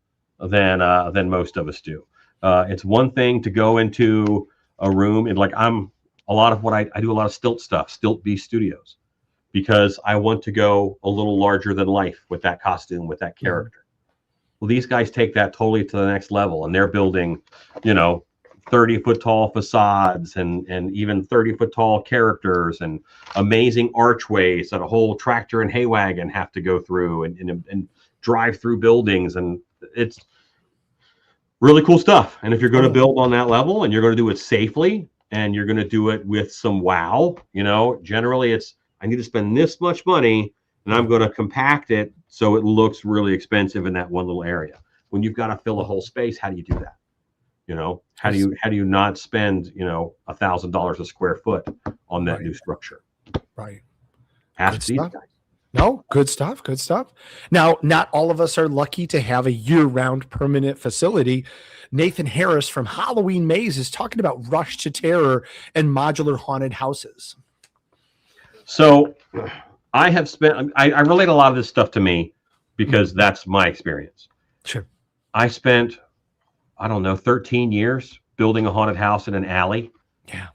than most of us do. It's one thing to go into a room and I do a lot of stilt stuff, Stilt B Studios, because I want to go a little larger than life with that costume, with that character. Well, these guys take that totally to the next level, and they're building, 30-foot tall facades and even 30-foot tall characters and amazing archways that a whole tractor and hay wagon have to go through and drive through buildings. And it's really cool stuff. And if you're going to build on that level and you're going to do it safely and you're going to do it with some wow, generally it's, I need to spend this much money and I'm going to compact it so it looks really expensive in that one little area. When you've got to fill a whole space, how do you do that? How do you not spend, $1,000 a square foot on that new structure? Right. Ask these guys. No, good stuff. Now, not all of us are lucky to have a year-round permanent facility. Nathan Harris from Halloween Maze is talking about Rush to Terror and modular haunted houses. So I relate a lot of this stuff to me because that's my experience. Sure. I spent, 13 years building a haunted house in an alley. Yeah.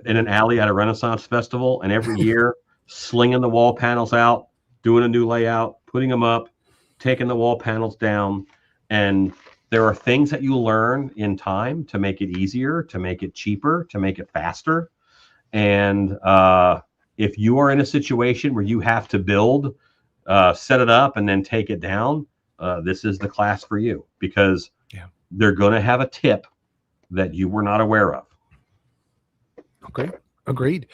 In an alley at a Renaissance festival. And every year, slinging the wall panels out, doing a new layout, putting them up, taking the wall panels down. And there are things that you learn in time to make it easier, to make it cheaper, to make it faster. And if you are in a situation where you have to build, set it up, and then take it down, this is the class for you, because they're going to have a tip that you were not aware of. Okay. Agreed.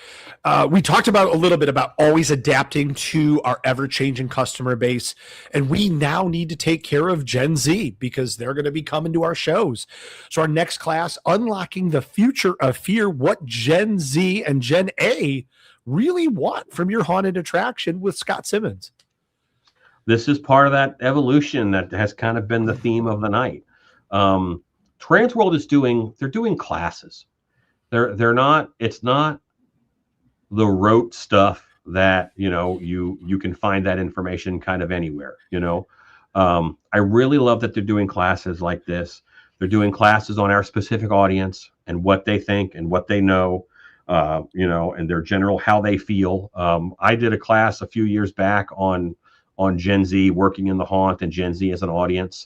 We talked about a little bit about always adapting to our ever-changing customer base, and we now need to take care of Gen Z because they're going to be coming to our shows. So our next class, Unlocking the Future of Fear, what Gen Z and Gen A really want from your haunted attraction, with Scott Simmons. This is part of that evolution that has kind of been the theme of the night. TransWorld they're doing classes. They're not, it's not the rote stuff that, you can find that information kind of anywhere, I really love that they're doing classes like this. They're doing classes on our specific audience and what they think and what they know, and their general, how they feel. I did a class a few years back on Gen Z, working in the haunt and Gen Z as an audience.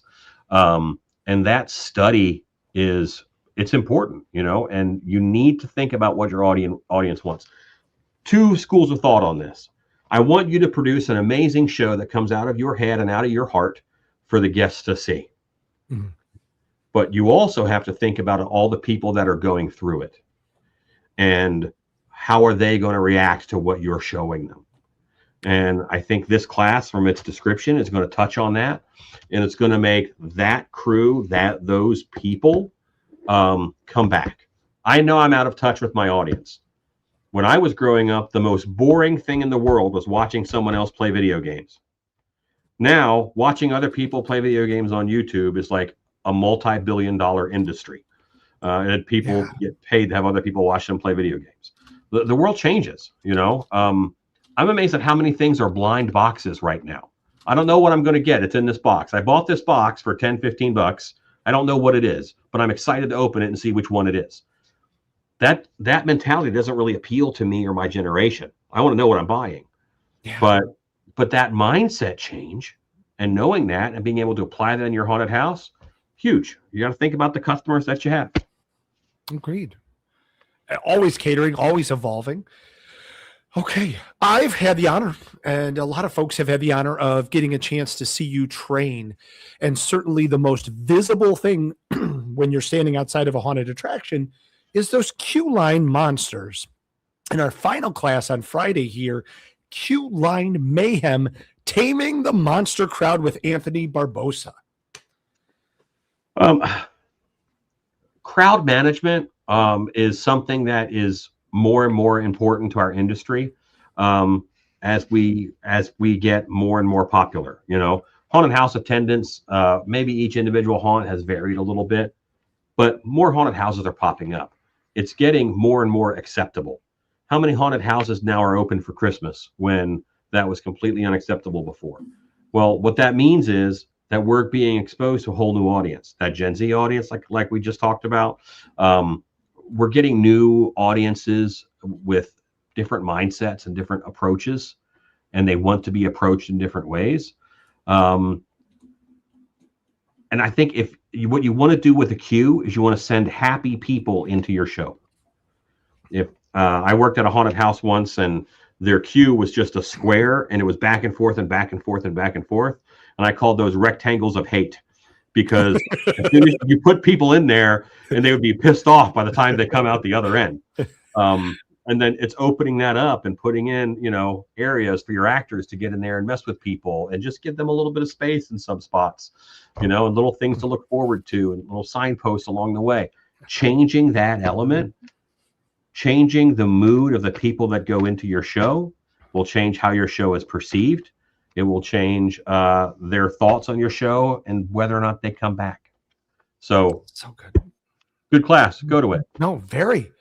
And that study it's important, and you need to think about what your audience wants. Two schools of thought on this. I want you to produce an amazing show that comes out of your head and out of your heart for the guests to see. Mm-hmm. But you also have to think about all the people that are going through it and how are they going to react to what you're showing them. And I think this class, from its description, is going to touch on that, and it's going to make that crew, those people, come back. I know I'm out of touch with my audience. When I was growing up, the most boring thing in the world was watching someone else play video games. Now, watching other people play video games on YouTube is like a multi-billion-dollar industry. And people get paid to have other people watch them play video games. The world changes, you know. I'm amazed at how many things are blind boxes right now. I don't know what I'm going to get. It's in this box. I bought this box for 10, 15 bucks. I don't know what it is, but I'm excited to open it and see which one it is. That mentality doesn't really appeal to me or my generation. I want to know what I'm buying. Yeah. But that mindset change and knowing that and being able to apply that in your haunted house, huge. You got to think about the customers that you have. Agreed. Always catering, always evolving. Okay. I've had the honor, and a lot of folks have had the honor of getting a chance to see you train. And certainly the most visible thing when you're standing outside of a haunted attraction is those queue line monsters. In our final class on Friday here, Queue Line Mayhem, Taming the Monster Crowd with Anthony Barbosa. Crowd management is something that is more and more important to our industry as we get more and more popular. You know, haunted house attendance, maybe each individual haunt has varied a little bit, but more haunted houses are popping up. It's getting more and more acceptable. How many haunted houses now are open for Christmas when that was completely unacceptable before? Well, what that means is that we're being exposed to a whole new audience, that Gen Z audience, like we just talked about. We're getting new audiences with different mindsets and different approaches, and they want to be approached in different ways. And I think what you want to do with a queue is you want to send happy people into your show. If I worked at a haunted house once, and their queue was just a square, and it was back and forth and back and forth and back and forth. And I called those rectangles of hate, because as soon as you put people in there, and they would be pissed off by the time they come out the other end. And then it's opening that up and putting in, you know, areas for your actors to get in there and mess with people and just give them a little bit of space in some spots, you know, and little things to look forward to and little signposts along the way. Changing that element, changing the mood of the people that go into your show will change how your show is perceived. It will change their thoughts on your show and whether or not they come back. So good. Good class. Go to it. No, very.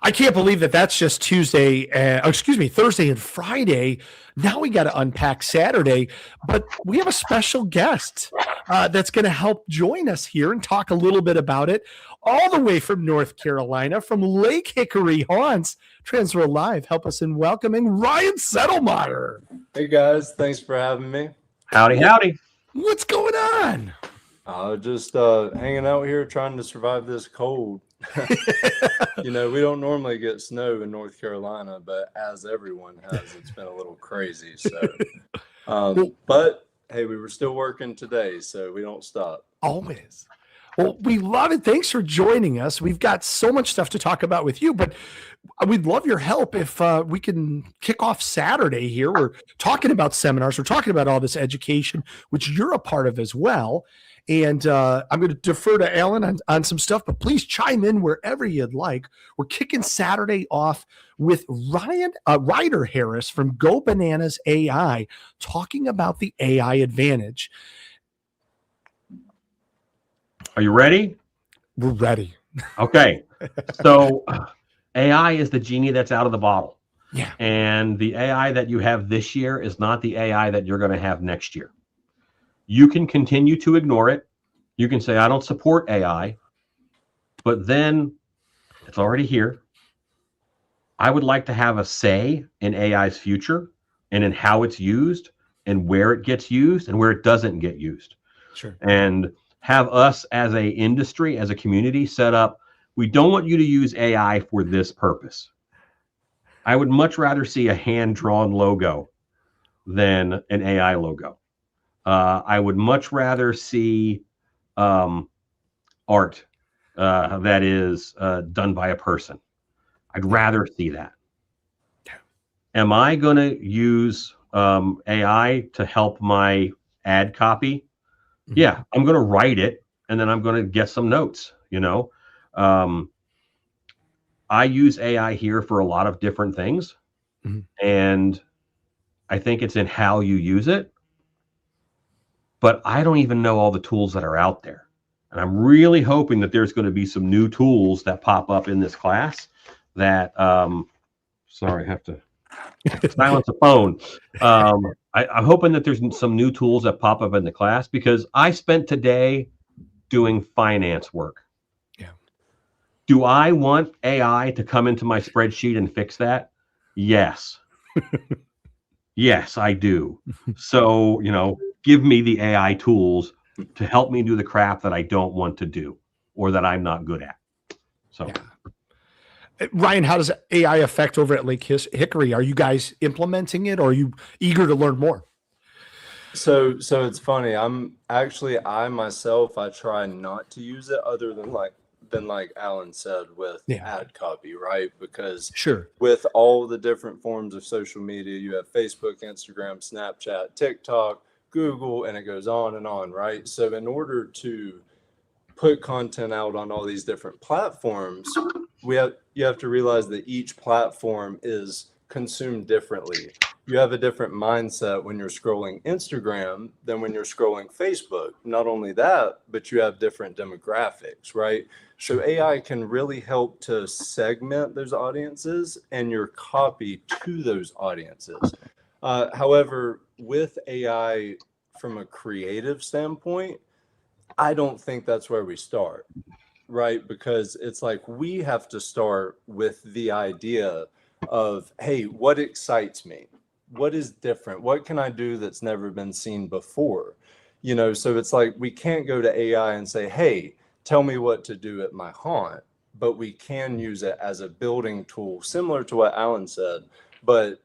I can't believe that's just Thursday and Friday. Now we got to unpack Saturday, but we have a special guest that's going to help join us here and talk a little bit about it, all the way from North Carolina, from Lake Hickory Haunts. TransWorld Live, help us in welcoming Ryan Settlemyre. Hey guys, thanks for having me. Howdy, howdy. What's going on? Just hanging out here trying to survive this cold. You know, we don't normally get snow in North Carolina, but as everyone has, it's been a little crazy. So, but hey, we were still working today, so we don't stop. Always. Well, we love it. Thanks for joining us. We've got so much stuff to talk about with you, but we'd love your help if we can kick off Saturday here. We're talking about seminars. We're talking about all this education, which you're a part of as well. And I'm going to defer to Alan on some stuff, but please chime in wherever you'd like. We're kicking Saturday off with Ryder Harris from Go Bananas AI talking about the AI advantage. Are you ready? We're ready. Okay. So AI is the genie that's out of the bottle. Yeah. And the AI that you have this year is not the AI that you're going to have next year. You can continue to ignore it. You can say, I don't support AI, but then it's already here. I would like to have a say in AI's future and in how it's used and where it gets used and where it doesn't get used. Sure. And have us as a industry, as a community set up, we don't want you to use AI for this purpose. I would much rather see a hand-drawn logo than an AI logo. I would much rather see art that is done by a person. I'd rather see that. Am I going to use AI to help my ad copy? Yeah, I'm going to write it, and then I'm going to get some notes, you know. I use AI here for a lot of different things, and I think it's in how you use it. But I don't even know all the tools that are out there. And I'm really hoping that there's going to be some new tools that pop up in this class that, sorry, I have to silence the phone. I'm hoping that there's some new tools that pop up in the class, because I spent today doing finance work. Yeah. Do I want AI to come into my spreadsheet and fix that? Yes. Yes, I do. So, give me the AI tools to help me do the crap that I don't want to do or that I'm not good at. So, Ryan, how does AI affect over at Lake Hickory? Are you guys implementing it, or are you eager to learn more? So it's funny. I myself, I try not to use it other than like Alan said with ad copy, right? Because sure, with all the different forms of social media, you have Facebook, Instagram, Snapchat, TikTok, Google, and it goes on and on, right? So in order to put content out on all these different platforms, you have to realize that each platform is consumed differently. You have a different mindset when you're scrolling Instagram than when you're scrolling Facebook. Not only that, but you have different demographics, right? So AI can really help to segment those audiences and your copy to those audiences. However, with AI from a creative standpoint, I don't think that's where we start, right? Because it's like we have to start with the idea of, hey, what excites me? What is different? What can I do that's never been seen before? So it's like we can't go to AI and say, hey, tell me what to do at my haunt, but we can use it as a building tool, similar to what Alan said. But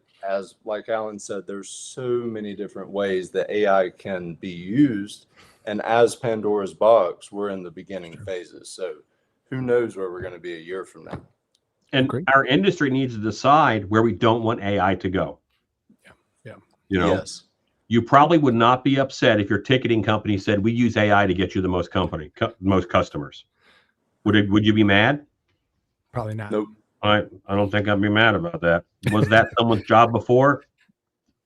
like Alan said, there's so many different ways that AI can be used. And as Pandora's box, we're in the beginning phases. So who knows where we're going to be a year from now? And our industry needs to decide where we don't want AI to go. Yes. You probably would not be upset if your ticketing company said, we use AI to get you the most most customers. Would you be mad? Probably not. Nope. I don't think I'd be mad about that. Was that someone's job before?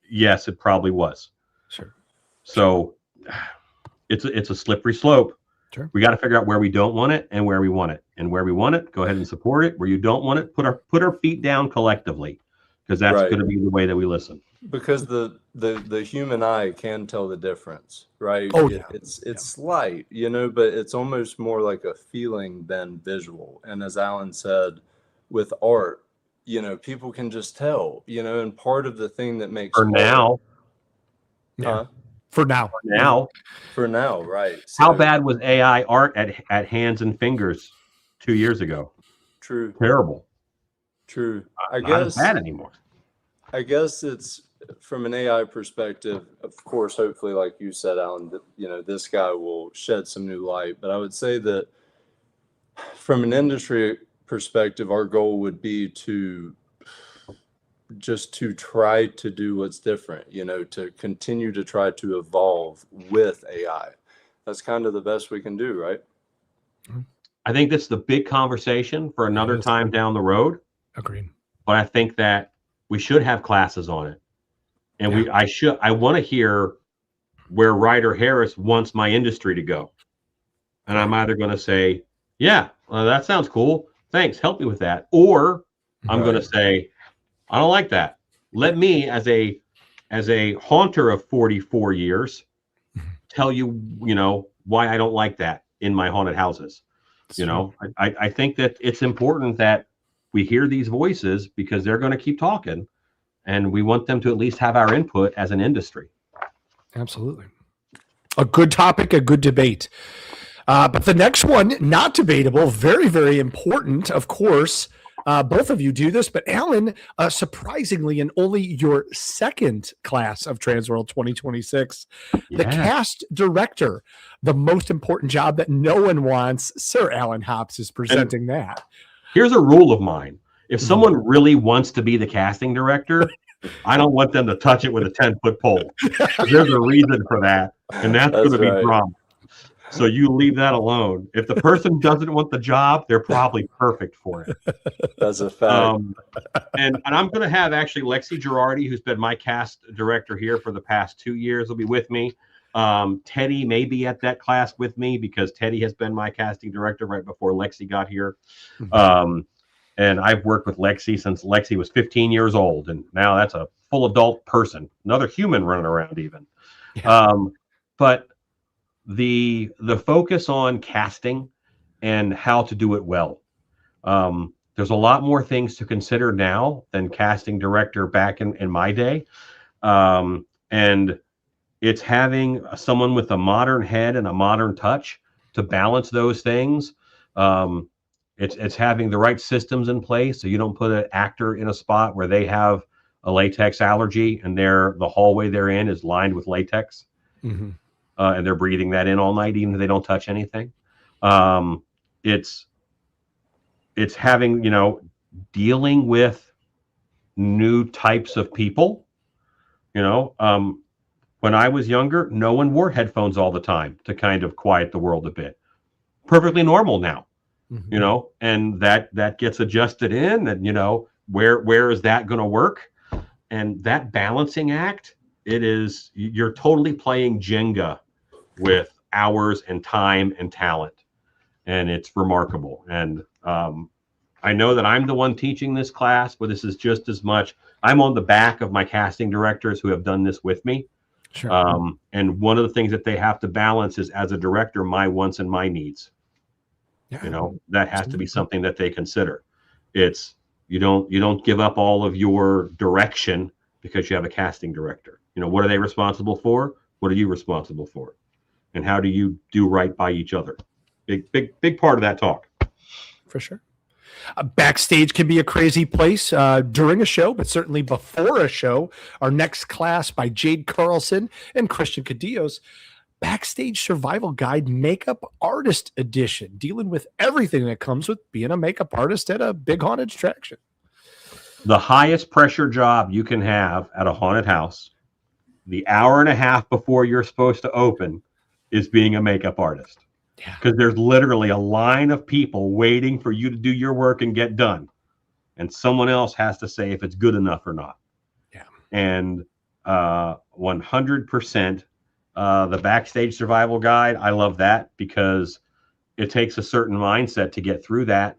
Yes, it probably was. Sure. So it's a slippery slope. Sure. We got to figure out where we don't want it and where we want it. And where we want it, go ahead and support it. Where you don't want it, put our feet down collectively, because that's going to be the way that we listen. Because the human eye can tell the difference, right? Oh, yeah. It's slight, but it's almost more like a feeling than visual. And as Alan said, with art, people can just tell, and part of the thing that makes For now, right? So, how bad was AI art at hands and fingers 2 years ago? True. Terrible. True. Not as bad anymore. I guess it's from an AI perspective, of course, hopefully, like you said, Alan, that, this guy will shed some new light. But I would say that from an industry perspective, our goal would be to try to do what's different, to continue to try to evolve with AI. That's kind of the best we can do, right? I think that's the big conversation for another time down the road. Agreed. But I think that we should have classes on it. And I want to hear where Ryder Harris wants my industry to go. And I'm either going to say, yeah, well, that sounds cool. Thanks. Help me with that. Or I'm going to say, I don't like that. Let me, as a haunter of 44 years, tell you, why I don't like that in my haunted houses. I think that it's important that we hear these voices, because they're going to keep talking, and we want them to at least have our input as an industry. Absolutely. A good topic, a good debate. But the next one, not debatable, very, very important, of course. Both of you do this, but Alan, surprisingly, in only your second class of TransWorld 2026, the cast director, the most important job that no one wants, Sir Alan Hops is presenting that. Here's a rule of mine. If someone really wants to be the casting director, I don't want them to touch it with a 10-foot pole. There's a reason for that, and that's going to be drama. So you leave that alone. If the person doesn't want the job, they're probably perfect for it. That's a fact. And I'm going to have actually Lexi Girardi, who's been my cast director here for the past 2 years, will be with me. Teddy may be at that class with me because Teddy has been my casting director right before Lexi got here. And I've worked with Lexi since Lexi was 15 years old. And now that's a full adult person, another human running around even. Yeah. But the focus on casting and how to do it well. There's a lot more things to consider now than casting director back in my day. And it's having someone with a modern head and a modern touch to balance those things. It's having the right systems in place so you don't put an actor in a spot where they have a latex allergy and the hallway they're in is lined with latex. And they're breathing that in all night, even if they don't touch anything. It's having, dealing with new types of people. When I was younger, no one wore headphones all the time to kind of quiet the world a bit. Perfectly normal now, and that gets adjusted in, and where is that going to work? And that balancing act, you're totally playing Jenga with hours and time and talent, and it's remarkable. And I know that I'm the one teaching this class, but this is just as much. I'm on the back of my casting directors who have done this with me. Sure. And one of the things that they have to balance is, as a director, my wants and my needs. Yeah. That has to be something that they consider. It's you don't give up all of your direction because you have a casting director. What are they responsible for? What are you responsible for? And how do you do right by each other? Big part of that talk. For sure. Backstage can be a crazy place during a show, but certainly before a show. Our next class by Jade Carlson and Christian Cadillos, Backstage Survival Guide Makeup Artist Edition, dealing with everything that comes with being a makeup artist at a big haunted attraction. The highest pressure job you can have at a haunted house, the hour and a half before you're supposed to open, is being a makeup artist. Because there's literally a line of people waiting for you to do your work and get done. And someone else has to say if it's good enough or not. Yeah. And 100% the Backstage Survival Guide, I love that because it takes a certain mindset to get through that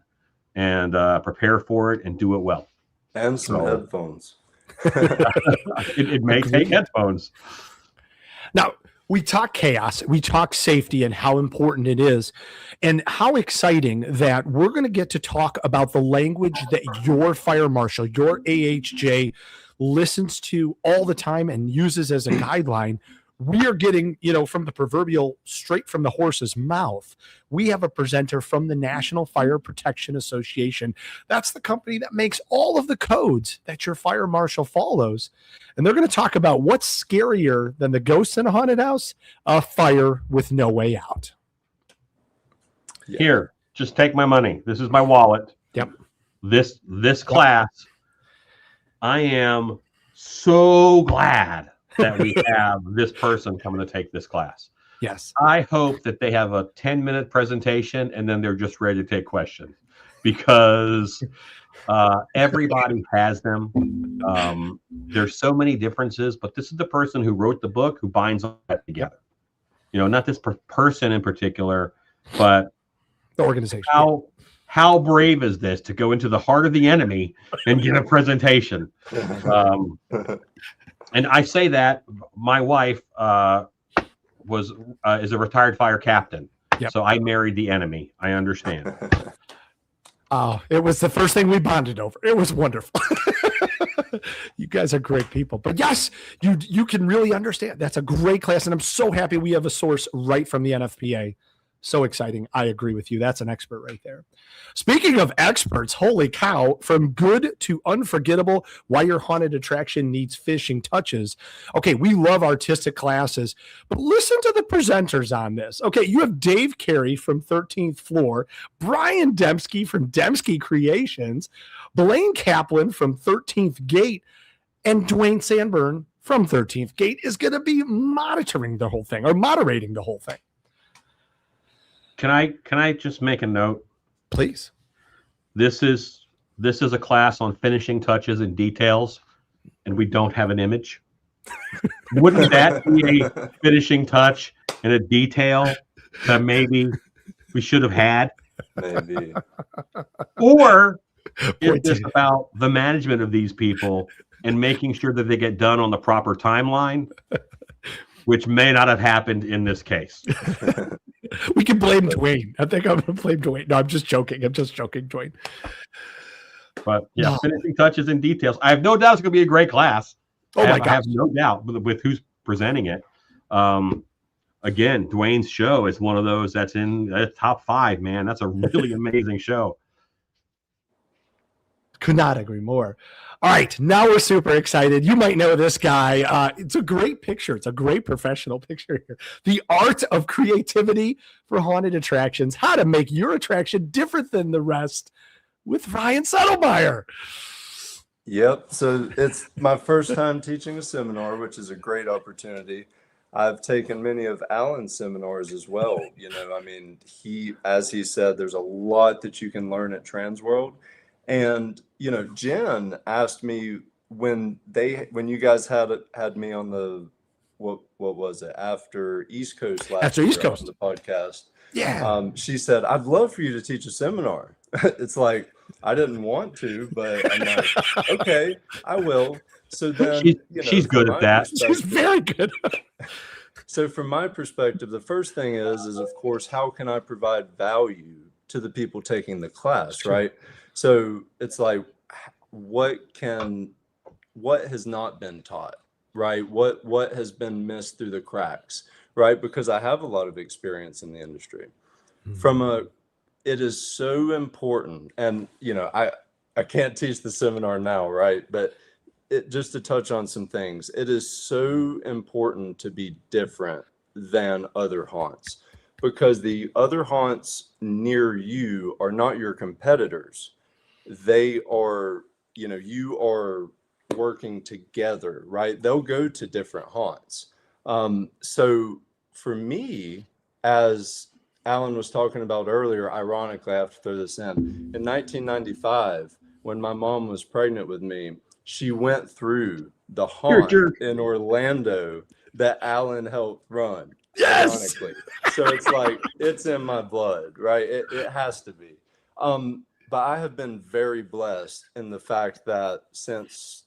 and prepare for it and do it well. And some headphones. It may take headphones. Now, we talk chaos, we talk safety and how important it is, and how exciting that we're going to get to talk about the language that your fire marshal, your AHJ, listens to all the time and uses as a guideline. We are getting, from the proverbial straight from the horse's mouth. We have a presenter from the National Fire Protection Association. That's the company that makes all of the codes that your fire marshal follows. And they're going to talk about what's scarier than the ghosts in a haunted house, a fire with no way out. Yeah. Here, just take my money. This is my wallet. Yep. This class, I am so glad that we have this person coming to take this class. Yes. I hope that they have a 10-minute presentation and then they're just ready to take questions, because everybody has them. There's so many differences, but this is the person who wrote the book who binds all that together. Not this person in particular, but the organization. How brave is this to go into the heart of the enemy and get a presentation? And I say that my wife is a retired fire captain. Yep. So I married the enemy. I understand. It was the first thing we bonded over. It was wonderful. You guys are great people. But yes, you can really understand. That's a great class. And I'm so happy we have a source right from the NFPA. So exciting. I agree with you. That's an expert right there. Speaking of experts, holy cow, from good to unforgettable, why your haunted attraction needs finishing touches. Okay, we love artistic classes, but listen to the presenters on this. Okay, you have Dave Carey from 13th Floor, Brian Dembski from Dembski Creations, Blaine Kaplan from 13th Gate, and Dwayne Sanborn from 13th Gate is going to be moderating the whole thing. Can I just make a note? Please. This is a class on finishing touches and details, and we don't have an image. Wouldn't that be a finishing touch and a detail that maybe we should have had? Maybe. Or is Point this taken. about the management of these people and making sure that they get done on the proper timeline, which may not have happened in this case? We can blame Dwayne. I think I'm going to blame Dwayne. No, I'm just joking, Dwayne. But yeah, No. finishing touches and details. I have no doubt it's going to be a great class. Oh my I have gosh. no doubt with who's presenting it. Again, Dwayne's show is one of those that's in the top 5, man. That's a really amazing show. Could not agree more. All right, now we're super excited. You might know this guy. It's a great picture. It's a great professional picture here. The art of creativity for haunted attractions. How to make your attraction different than the rest with Ryan Settlemyre. Yep. So it's my first time teaching a seminar, which is a great opportunity. I've taken many of Alan's seminars as well. You know, I mean, as he said, there's a lot that you can learn at TransWorld. And, you know, Jen asked me when you guys had me on the, what was it? After East Coast last year on the podcast. Yeah. She said, I'd love for you to teach a seminar. It's like, I didn't want to, but I'm like, okay, I will. So then she's good at that. She's very good. So from my perspective, the first thing is of course, how can I provide value to the people taking the class, right? So it's like, what has not been taught, right? What has been missed through the cracks, right? Because I have a lot of experience in the industry. It is so important, and you know, I can't teach the seminar now, right? But just to touch on some things, it is so important to be different than other haunts, because the other haunts near you are not your competitors. They are, you know, you are working together, right? They'll go to different haunts. So for me, as Alan was talking about earlier, ironically, I have to throw this in 1995, when my mom was pregnant with me, she went through the haunt in Orlando that Alan helped run. Yes. Ironically. So it's like, it's in my blood, right? It has to be. But I have been very blessed in the fact that since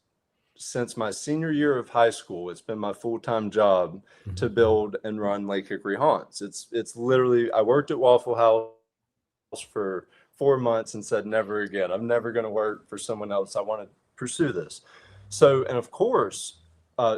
my senior year of high school, it's been my full-time job to build and run Lake Hickory Haunts. It's literally, I worked at Waffle House for 4 months and said, never again. I'm never going to work for someone else. I want to pursue this. So, and of course,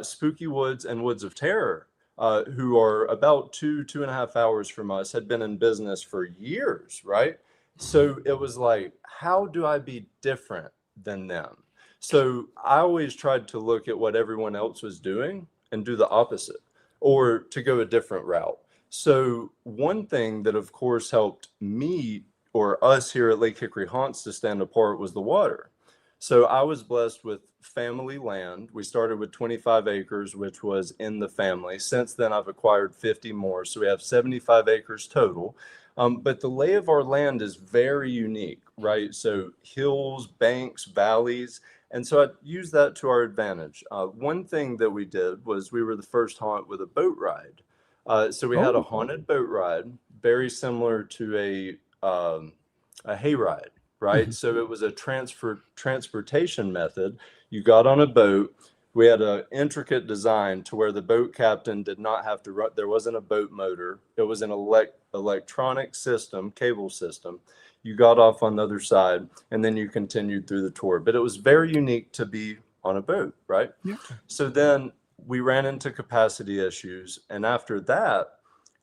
Spooky Woods and Woods of Terror, who are about 2.5 hours from us, had been in business for years, right? So it was like, how do I be different than them? So I always tried to look at what everyone else was doing and do the opposite, or to go a different route. So one thing that of course helped me or us here at Lake Hickory Haunts to stand apart was the water. So I was blessed with family land. We started with 25 acres, which was in the family. Since then, I've acquired 50 more. So we have 75 acres total. But the lay of our land is very unique, right? So hills, banks, valleys. And so I used that to our advantage. One thing that we did was we were the first haunt with a boat ride. So we had a haunted boat ride, very similar to a hayride, right? So it was a transportation method. You got on a boat. We had an intricate design to where the boat captain did not have to run. There wasn't a boat motor. It was an electronic system, cable system. You got off on the other side, and then you continued through the tour. But it was very unique to be on a boat, right? Yeah. So then we ran into capacity issues. And after that,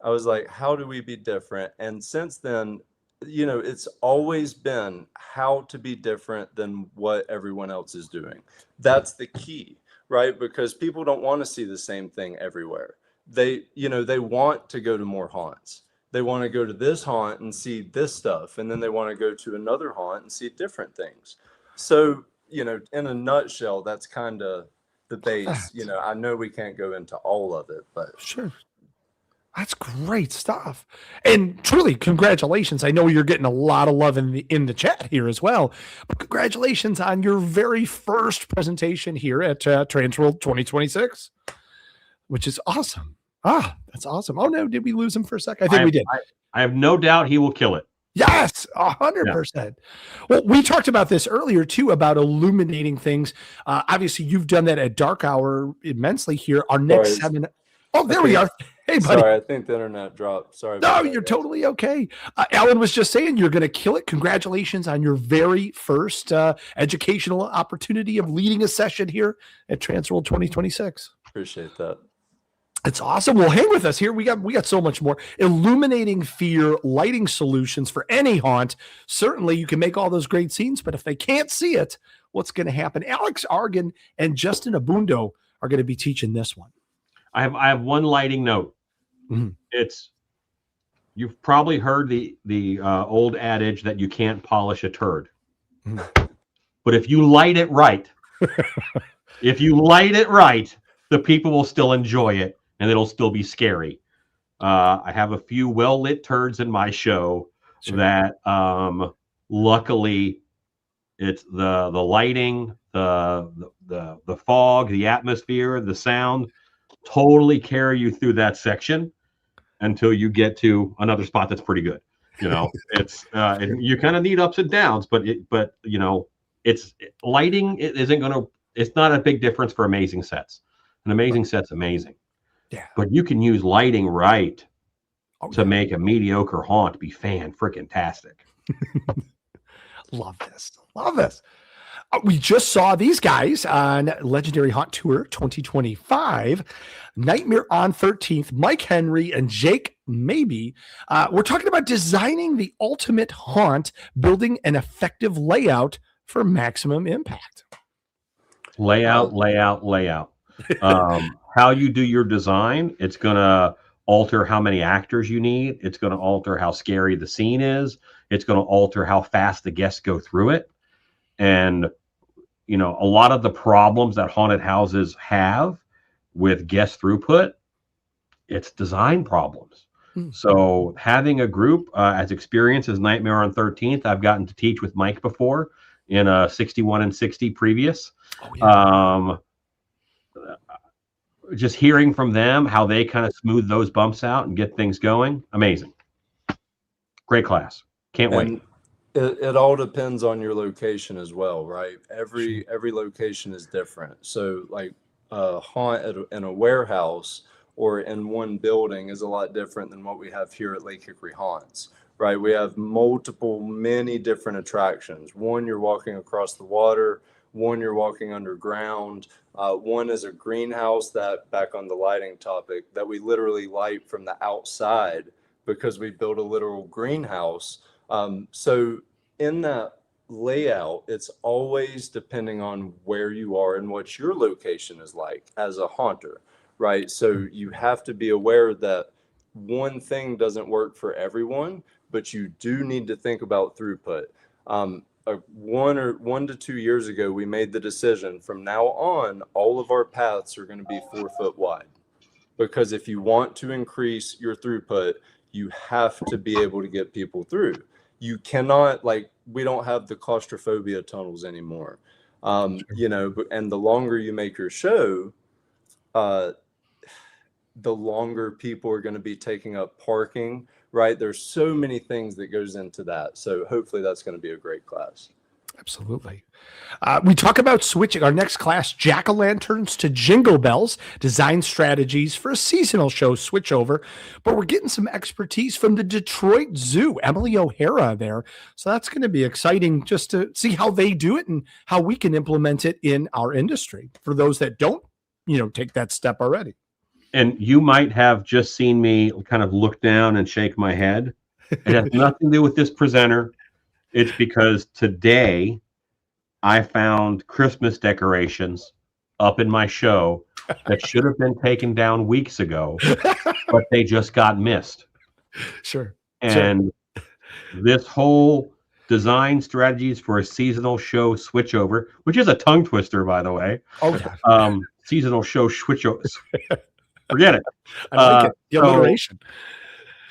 I was like, how do we be different? And since then, you know, it's always been how to be different than what everyone else is doing. That's the key, right? Because people don't want to see the same thing everywhere. They want to go to more haunts. They want to go to this haunt and see this stuff. And then they want to go to another haunt and see different things. So, you know, in a nutshell, that's kind of the base. You know, I know we can't go into all of it, but sure. That's great stuff. And truly, congratulations. I know you're getting a lot of love in the chat here as well. But congratulations on your very first presentation here at TransWorld 2026, which is awesome. That's awesome. Oh, no, did we lose him for a sec? I think we did. I have no doubt he will kill it. Yes, 100%. Well, we talked about this earlier, too, about illuminating things. Obviously, you've done that at Dark Hour immensely here. Our next seven. Oh, there we are. Hey, buddy. Sorry, I think the internet dropped. Sorry. No, you're totally okay. Alan was just saying you're going to kill it. Congratulations on your very first educational opportunity of leading a session here at TransWorld 2026. Appreciate that. It's awesome. Well, hang with us here. We got so much more. Illuminating fear, lighting solutions for any haunt. Certainly, you can make all those great scenes, but if they can't see it, what's going to happen? Alex Argan and Justin Abundo are going to be teaching this one. I have one lighting note. Mm-hmm. You've probably heard the old adage that you can't polish a turd. Mm-hmm. But if you light it right, the people will still enjoy it and it'll still be scary. I have a few well-lit turds in my show that luckily it's the lighting, the fog, the atmosphere, the sound totally carry you through that section until you get to another spot that's pretty good. You know, it's and you kind of need ups and downs, but you know, lighting. It's not a big difference for amazing sets. An amazing set's amazing. Yeah. But you can use lighting right to make a mediocre haunt be fan-freaking-tastic. Love this. Love this. We just saw these guys on Legendary Haunt Tour 2025. Nightmare on 13th, Mike Henry and Jake Maybe. We're talking about designing the ultimate haunt, building an effective layout for maximum impact. Layout. How you do your design, it's going to alter how many actors you need. It's going to alter how scary the scene is. It's going to alter how fast the guests go through it. And, you know, a lot of the problems that haunted houses have with guest throughput, it's design problems. So having a group as experienced as Nightmare on 13th, I've gotten to teach with Mike before in a 61 and 60 previous. Just hearing from them how they kind of smooth those bumps out and get things going, amazing. Great class. Can't wait. It all depends on your location as well, right? Every location is different. So like a haunt in a warehouse or in one building is a lot different than what we have here at Lake Hickory Haunts, right? We have many different attractions. One, you're walking across the water. One, you're walking underground. One is a greenhouse that, back on the lighting topic, that we literally light from the outside because we built a literal greenhouse. So in that layout, it's always depending on where you are and what your location is like as a haunter, right? So you have to be aware that one thing doesn't work for everyone, but you do need to think about throughput. 1 to 2 years ago, we made the decision from now on, all of our paths are going to be 4 foot wide, because if you want to increase your throughput, you have to be able to get people through. You cannot, like, we don't have the claustrophobia tunnels anymore. You know, and the longer you make your show, the longer people are going to be taking up parking, right? There's so many things that goes into that. So hopefully that's going to be a great class. Absolutely. We talk about switching our next class, jack-o'-lanterns to jingle bells, design strategies for a seasonal show switchover, but we're getting some expertise from the Detroit Zoo, Emily O'Hara there. So that's going to be exciting just to see how they do it and how we can implement it in our industry for those that don't, you know, take that step already. And you might have just seen me kind of look down and shake my head. It has nothing to do with this presenter. It's because today I found Christmas decorations up in my show that should have been taken down weeks ago, but they just got missed. Sure. And this whole design strategies for a seasonal show switchover, which is a tongue twister, by the way. Oh, yeah. Seasonal show switchover. Forget it. I like it. The alliteration.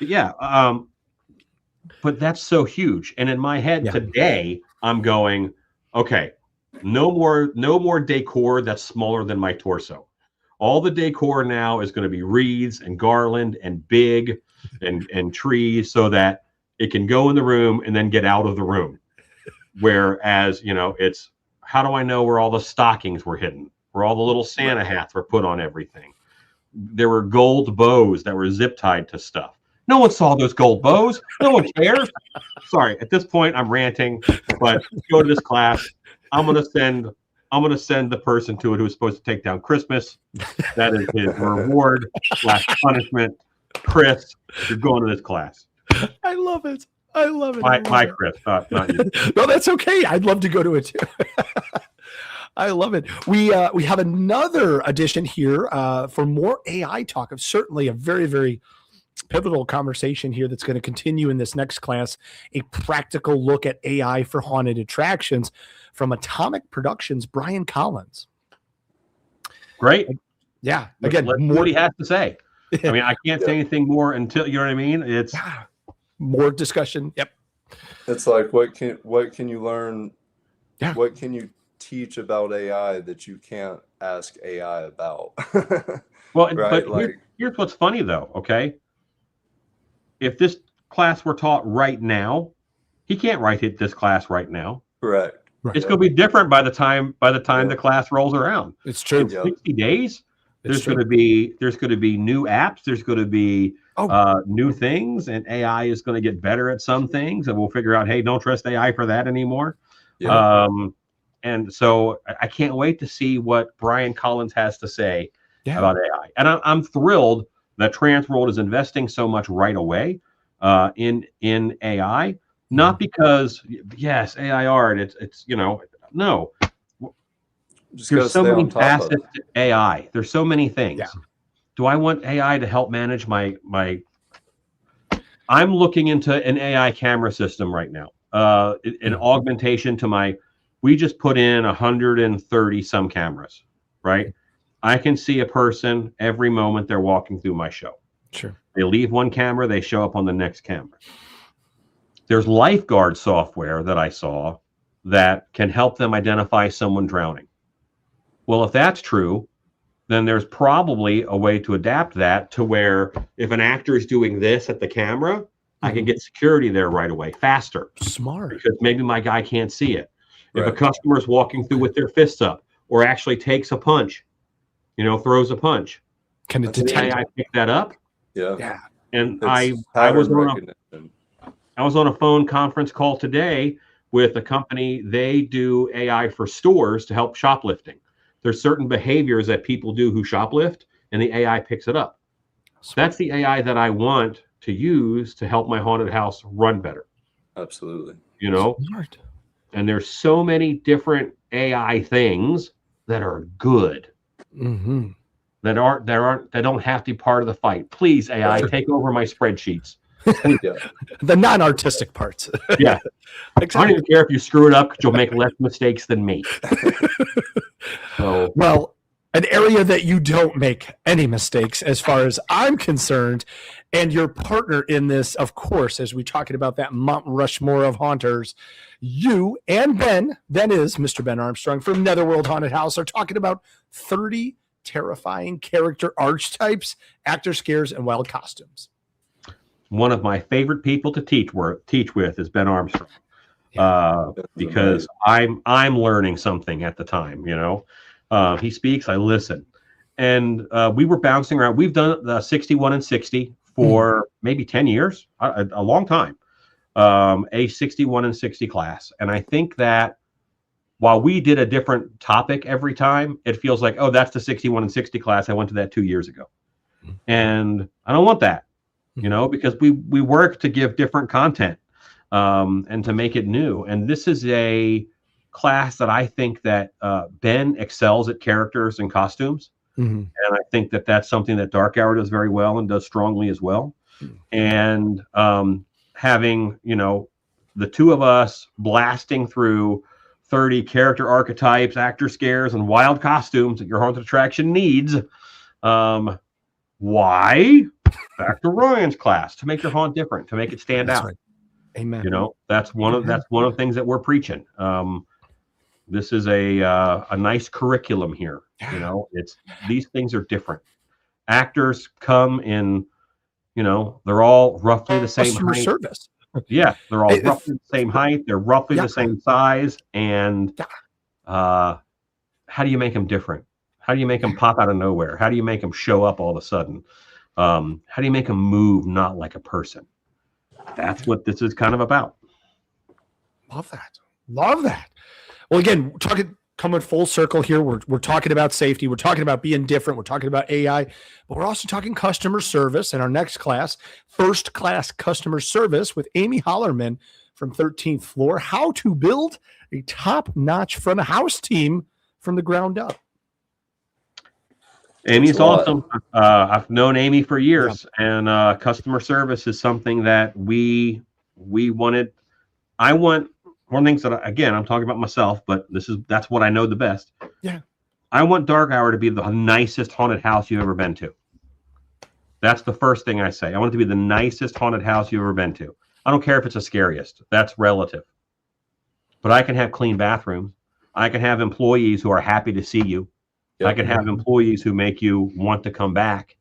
Yeah. But that's so huge. And in my head today, I'm going, okay, no more decor that's smaller than my torso. All the decor now is going to be wreaths and garland and big and trees so that it can go in the room and then get out of the room. Whereas, it's how do I know where all the stockings were hidden, where all the little Santa hats were put on everything? There were gold bows that were zip tied to stuff. No one saw those gold bows. No one cares. Sorry, at this point I'm ranting, but go to this class. I'm gonna send the person to it who's supposed to take down Christmas. That is his reward / punishment. Chris, you're going to this class. I love it. I love it. My Chris, not you. No, that's okay. I'd love to go to it too. I love it. We have another edition here for more AI talk of certainly a very, very pivotal conversation here that's going to continue in this next class, a practical look at AI for haunted attractions from Atomic Productions, Brian Collins. Great. Yeah. Again, let's see what he has to say. I mean, I can't say anything more until, you know what I mean? It's more discussion. Yep. It's like, what can you learn? Yeah. What can you teach about AI that you can't ask AI about? Well, right? But here's what's funny though. Okay. If this class were taught right now, he can't write this class right now. Correct. It's going to be different by the time the class rolls around. It's true. In 60 days, there's going to be new apps. There's going to be new things, and AI is going to get better at some things, and we'll figure out, hey, don't trust AI for that anymore. Yeah. And so I can't wait to see what Brian Collins has to say about AI. And I'm thrilled that TransWorld is investing so much right away in AI. Not because yes, AI art. It's no. There's so many facets to AI. There's so many things. Yeah. Do I want AI to help manage my? I'm looking into an AI camera system right now. An augmentation to my. We just put in 130 some cameras, right? I can see a person every moment they're walking through my show. Sure. They leave one camera, they show up on the next camera. There's lifeguard software that I saw that can help them identify someone drowning. Well, if that's true, then there's probably a way to adapt that to where if an actor is doing this at the camera, I can get security there right away, faster. Smart. Because maybe my guy can't see it. Right. If a customer is walking through with their fists up or actually takes a punch, throws a punch, can it detect? I pick that up? Yeah. And I was on a phone conference call today with a company. They do AI for stores to help shoplifting. There's certain behaviors that people do who shoplift, and the AI picks it up. So that's the AI that I want to use to help my haunted house run better. Absolutely. Smart. And there's so many different AI things that are good. Mm-hmm. That don't have to be part of the fight. Please, AI, take over my spreadsheets. The non-artistic parts. Yeah. Exactly. I don't even care if you screw it up because you'll make less mistakes than me. Well, an area that you don't make any mistakes as far as I'm concerned, and your partner in this, of course, as we're talking about that Mount Rushmore of haunters, you and Ben, that is Mr. Ben Armstrong from Netherworld Haunted House, are talking about 30 terrifying character archetypes, actor scares, and wild costumes. One of my favorite people to teach with is Ben Armstrong, because I'm learning something at the time. He speaks, I listen, and we were bouncing around. We've done the 61 and 60 for maybe 10 years, a long time. A 61 and 60 class, and I think that while we did a different topic every time, it feels like, oh, that's the 61 and 60 class. I went to that 2 years ago, and I don't want that. Because we work to give different content and to make it new. And this is a class that I think that Ben excels at characters and costumes. Mm-hmm. And I think that that's something that Dark Hour does very well and does strongly as well. Mm-hmm. And having, the two of us blasting through 30 character archetypes, actor scares, and wild costumes that your haunted attraction needs, Why? Back to Ryan's class, to make your haunt different, to make it stand That's out. right. Amen. You know, that's one of the things that we're preaching. This is a nice curriculum here. You know, these things are different. Actors come in, you know, they're all roughly the same Customer height. service. Yeah, they're all roughly the same height. They're roughly the same size. And how do you make them different? How do you make them pop out of nowhere? How do you make them show up all of a sudden? How do you make them move not like a person? That's what this is kind of about. Love that. Love that. Well, again, coming full circle here. We're talking about safety. We're talking about being different. We're talking about AI, but we're also talking customer service in our next class, first class customer service with Amy Hollerman from 13th Floor, how to build a top-notch front of house team from the ground up. Amy's awesome. I've known Amy for years, and customer service is something that we wanted. I want one of the things that, again, I'm talking about myself, but that's what I know the best. Yeah. I want Dark Hour to be the nicest haunted house you've ever been to. That's the first thing I say. I want it to be the nicest haunted house you've ever been to. I don't care if it's the scariest. That's relative. But I can have clean bathrooms. I can have employees who are happy to see you. I can have employees who make you want to come back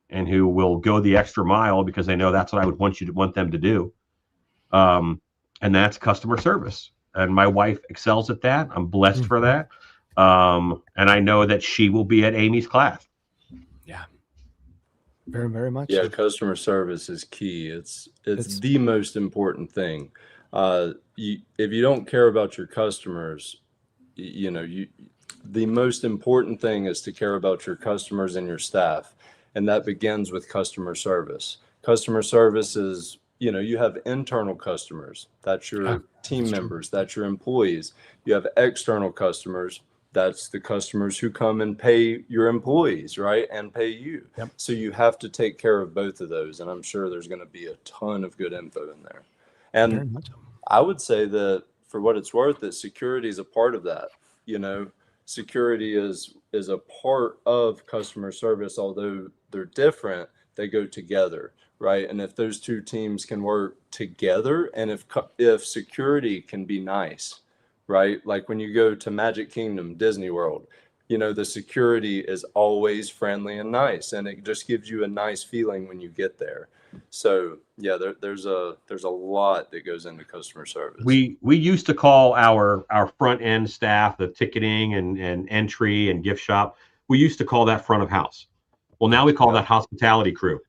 and who will go the extra mile because they know that's what I would want them to do. And that's customer service. And my wife excels at that. I'm blessed for that. And I know that she will be at Amy's class. Yeah. Very, very much. Yeah, customer service is key. It's the most important thing. If you don't care about your customers, the most important thing is to care about your customers and your staff. And that begins with customer service. Customer service is, you have internal customers. That's your team members. That's your employees. You have external customers. That's the customers who come and pay your employees, right? And pay you. Yep. So you have to take care of both of those. And I'm sure there's going to be a ton of good info in there. And I would say that for what it's worth, that security is a part of that. Security is a part of customer service, although they're different, they go together, right? And if those two teams can work together, and if security can be nice, right? Like when you go to Magic Kingdom, Disney World, the security is always friendly and nice, and it just gives you a nice feeling when you get there. So yeah, there's a lot that goes into customer service. We used to call our front end staff, the ticketing and entry and gift shop, we used to call that front of house. Well, now we call that hospitality crew,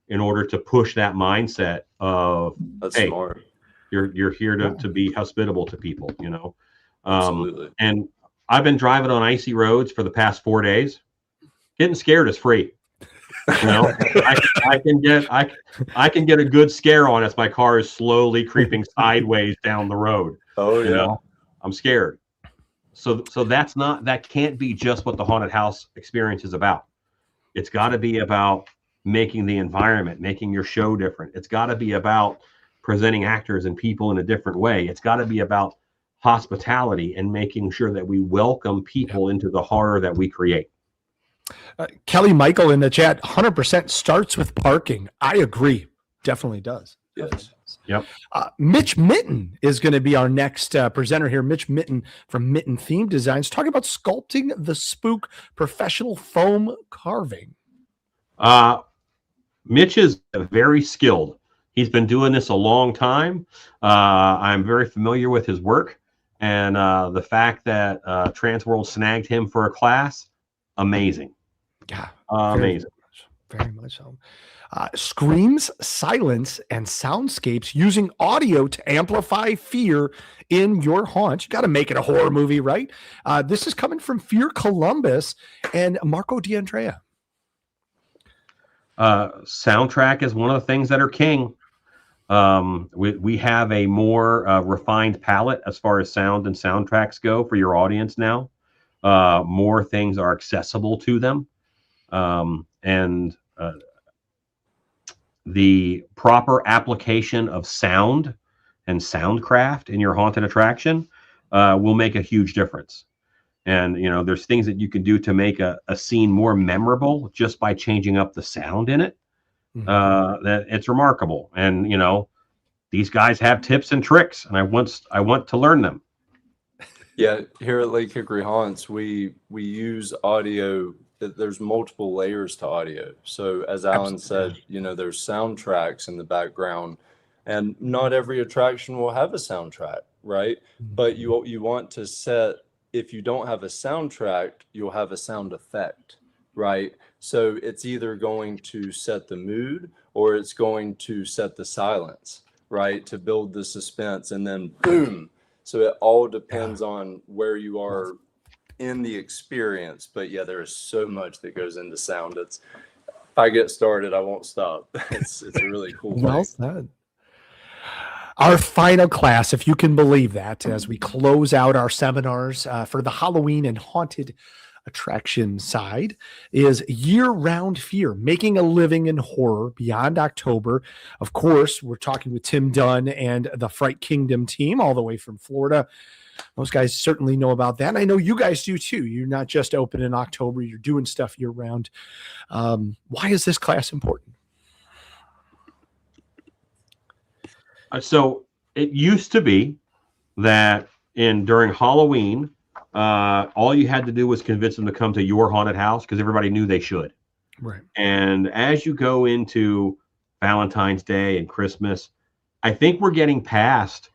in order to push that mindset of, hey, smart. You're here to be hospitable to people, Absolutely. And I've been driving on icy roads for the past 4 days. Getting scared is free. I can get a good scare on as my car is slowly creeping sideways down the road. Oh yeah. I'm scared. So that can't be just what the haunted house experience is about. It's got to be about making the environment, making your show different. It's got to be about presenting actors and people in a different way. It's got to be about hospitality and making sure that we welcome people into the horror that we create. Kelly Michael in the chat, 100% starts with parking. I agree. Definitely does. Yes. Yep. Mitch Mitten is going to be our next presenter here. Mitch Mitten from Mitten Theme Designs, talking about sculpting the spook professional foam carving. Mitch is very skilled. He's been doing this a long time. I'm very familiar with his work, and the fact that TransWorld snagged him for a class, amazing. Yeah, amazing. Very much so. Screams, silence, and soundscapes using audio to amplify fear in your haunt. You got to make it a horror movie, right? This is coming from Fear Columbus and Marco D'Andrea. Soundtrack is one of the things that are king. We have a more refined palette as far as sound and soundtracks go for your audience now. More things are accessible to them. And the proper application of sound and soundcraft in your haunted attraction will make a huge difference. And, there's things that you can do to make a scene more memorable just by changing up the sound in it. That it's remarkable. And, these guys have tips and tricks, and I want to learn them. Yeah, here at Lake Hickory Haunts, we use audio. There's multiple layers to audio. So as Alan said, there's soundtracks in the background, and not every attraction will have a soundtrack, right? But you want to set, if you don't have a soundtrack, you'll have a sound effect, right? So it's either going to set the mood or it's going to set the silence, right? To build the suspense, and then boom. So it all depends on where you are in the experience. But yeah, there is so much that goes into sound. If I get started, I won't stop. It's a really cool thing. Well said. Our final class, if you can believe that, as we close out our seminars for the Halloween and haunted attraction side, is Year-Round Fear, Making a Living in Horror Beyond October. Of course, we're talking with Tim Dunn and the Fright Kingdom team all the way from Florida. Those guys certainly know about that. And I know you guys do too. You're not just open in October, you're doing stuff year-round. Why is this class important? So it used to be that during Halloween, all you had to do was convince them to come to your haunted house because everybody knew they should. Right. And as you go into Valentine's Day and Christmas, I think we're getting past.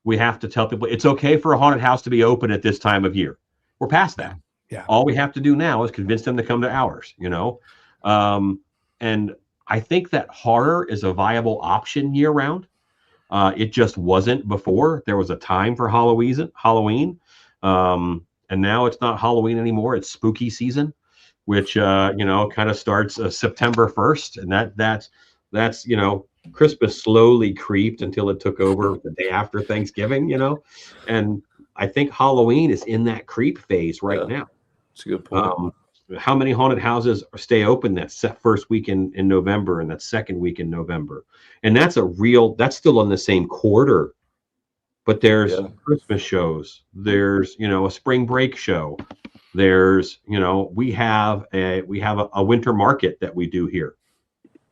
We have to tell people it's okay for a haunted house to be open at this time of year. We're past that. Yeah. All we have to do now is convince them to come to ours, and I think that horror is a viable option year round. It just wasn't before. There was a time for Halloween. And now it's not Halloween anymore. It's spooky season, which, kind of starts September 1st. And that's Christmas slowly creeped until it took over the day after Thanksgiving, and I think Halloween is in that creep phase right now. That's a good point. How many haunted houses stay open that first week in November and that second week in November? And that's still in the same quarter, but there's Christmas shows. There's, a spring break show. There's, we have a winter market that we do here.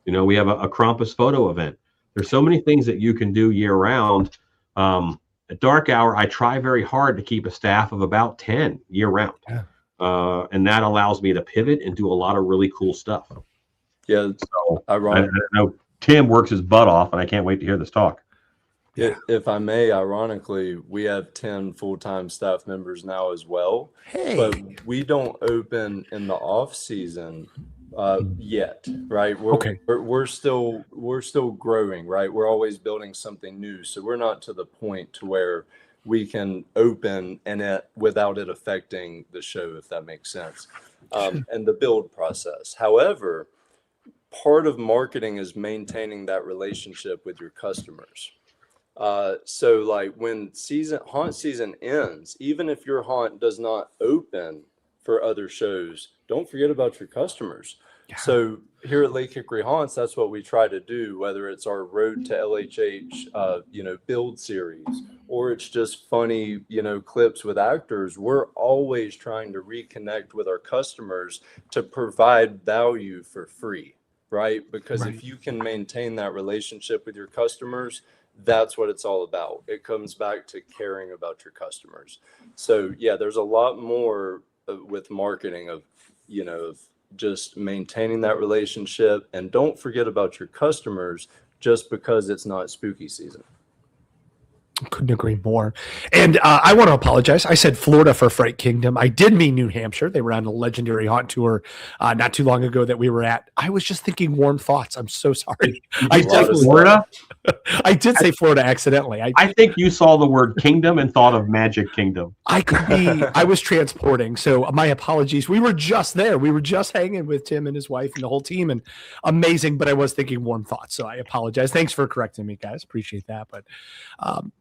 We have a Krampus photo event. There's so many things that you can do year round. At dark hour, I try very hard to keep a staff of about 10 year round. Yeah. And that allows me to pivot and do a lot of really cool stuff. Yeah. So I ironic. know Tim works his butt off, and I can't wait to hear this talk. If I may, ironically, we have 10 full-time staff members now as well. Hey. But we don't open in the off season yet, right? We're still growing, right? We're always building something new, so we're not to the point to where we can open without it affecting the show, if that makes sense, and the build process. However, part of marketing is maintaining that relationship with your customers. So like when haunt season ends, even if your haunt does not open for other shows, don't forget about your customers. Yeah. So here at Lake Hickory Haunts, that's what we try to do, whether it's our Road to LHH, build series, or it's just funny, clips with actors. We're always trying to reconnect with our customers to provide value for free, right? Because if you can maintain that relationship with your customers, that's what it's all about. It comes back to caring about your customers. So yeah, there's a lot more with marketing of just maintaining that relationship, and don't forget about your customers just because it's not spooky season. Couldn't agree more. And I want to apologize. I said Florida for Fright Kingdom. I did mean New Hampshire. They were on a legendary haunt tour not too long ago that we were at. I was just thinking Warm Thoughts. I'm so sorry. I definitely Florida. I did say Florida accidentally. I think you saw the word kingdom and thought of Magic Kingdom. I was transporting. So my apologies. We were just there. We were just hanging with Tim and his wife and the whole team, and amazing. But I was thinking Warm Thoughts. So I apologize. Thanks for correcting me, guys. Appreciate that. But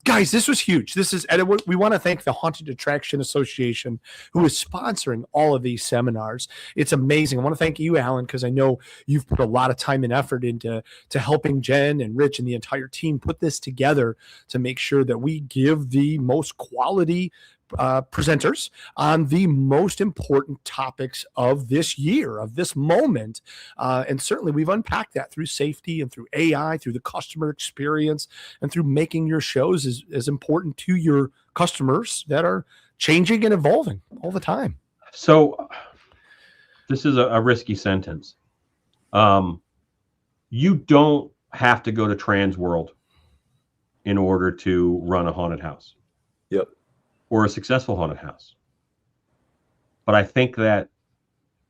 guys, this was huge. We want to thank the Haunted Attraction Association, who is sponsoring all of these seminars. It's amazing. I want to thank you, Alan, because I know you've put a lot of time and effort into helping Jen and Rich and the entire team put this together to make sure that we give the most quality presenters on the most important topics of this year, of this moment. And certainly we've unpacked that through safety and through AI, through the customer experience, and through making your shows as important to your customers that are changing and evolving all the time. So this is a risky sentence. You don't have to go to TransWorld in order to run a haunted house. Yep. Or a successful haunted house. But I think that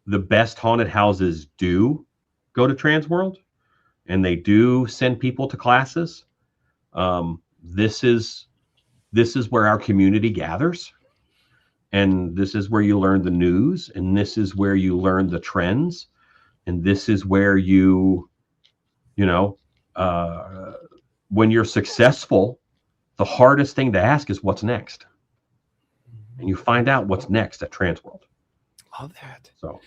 the best haunted houses do go to TransWorld, and they do send people to classes. This is where our community gathers, and this is where you learn the news, and this is where you learn the trends, and this is where when you're successful, the hardest thing to ask is what's next. And you find out what's next at TransWorld. Love that. So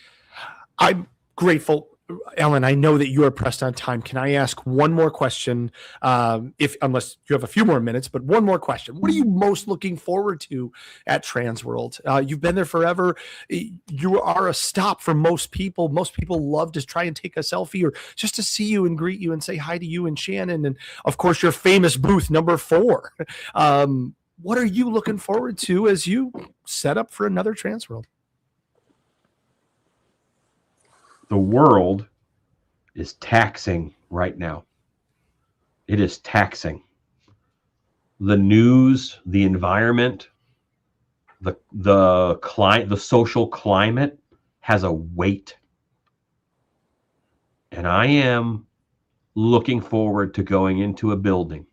I'm grateful. Alan, I know that you are pressed on time. Can I ask one more question? Unless you have a few more minutes, but one more question. What are you most looking forward to at TransWorld? You've been there forever. You are a stop for most people. Most people love to try and take a selfie or just to see you and greet you and say hi to you and Shannon. And of course, your famous booth number 4. What are you looking forward to as you set up for another TransWorld? the world is taxing right now. It is taxing. The news, the environment, the social climate has a weight. And I am looking forward to going into a building,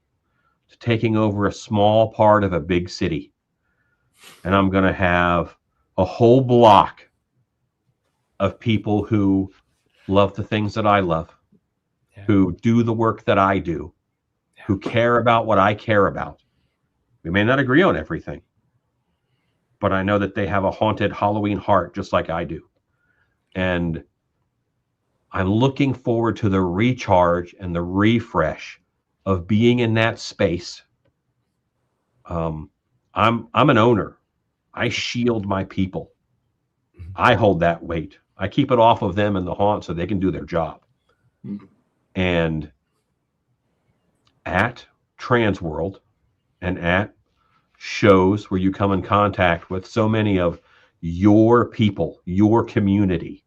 to taking over a small part of a big city. And I'm going to have a whole block of people who love the things that I love, who do the work that I do, who care about what I care about. We may not agree on everything, but I know that they have a haunted Halloween heart just like I do. And I'm looking forward to the recharge and the refresh of being in that space. I'm an owner. I shield my people. I hold that weight. I keep it off of them and the haunt so they can do their job. And at TransWorld and at shows where you come in contact with so many of your people, your community,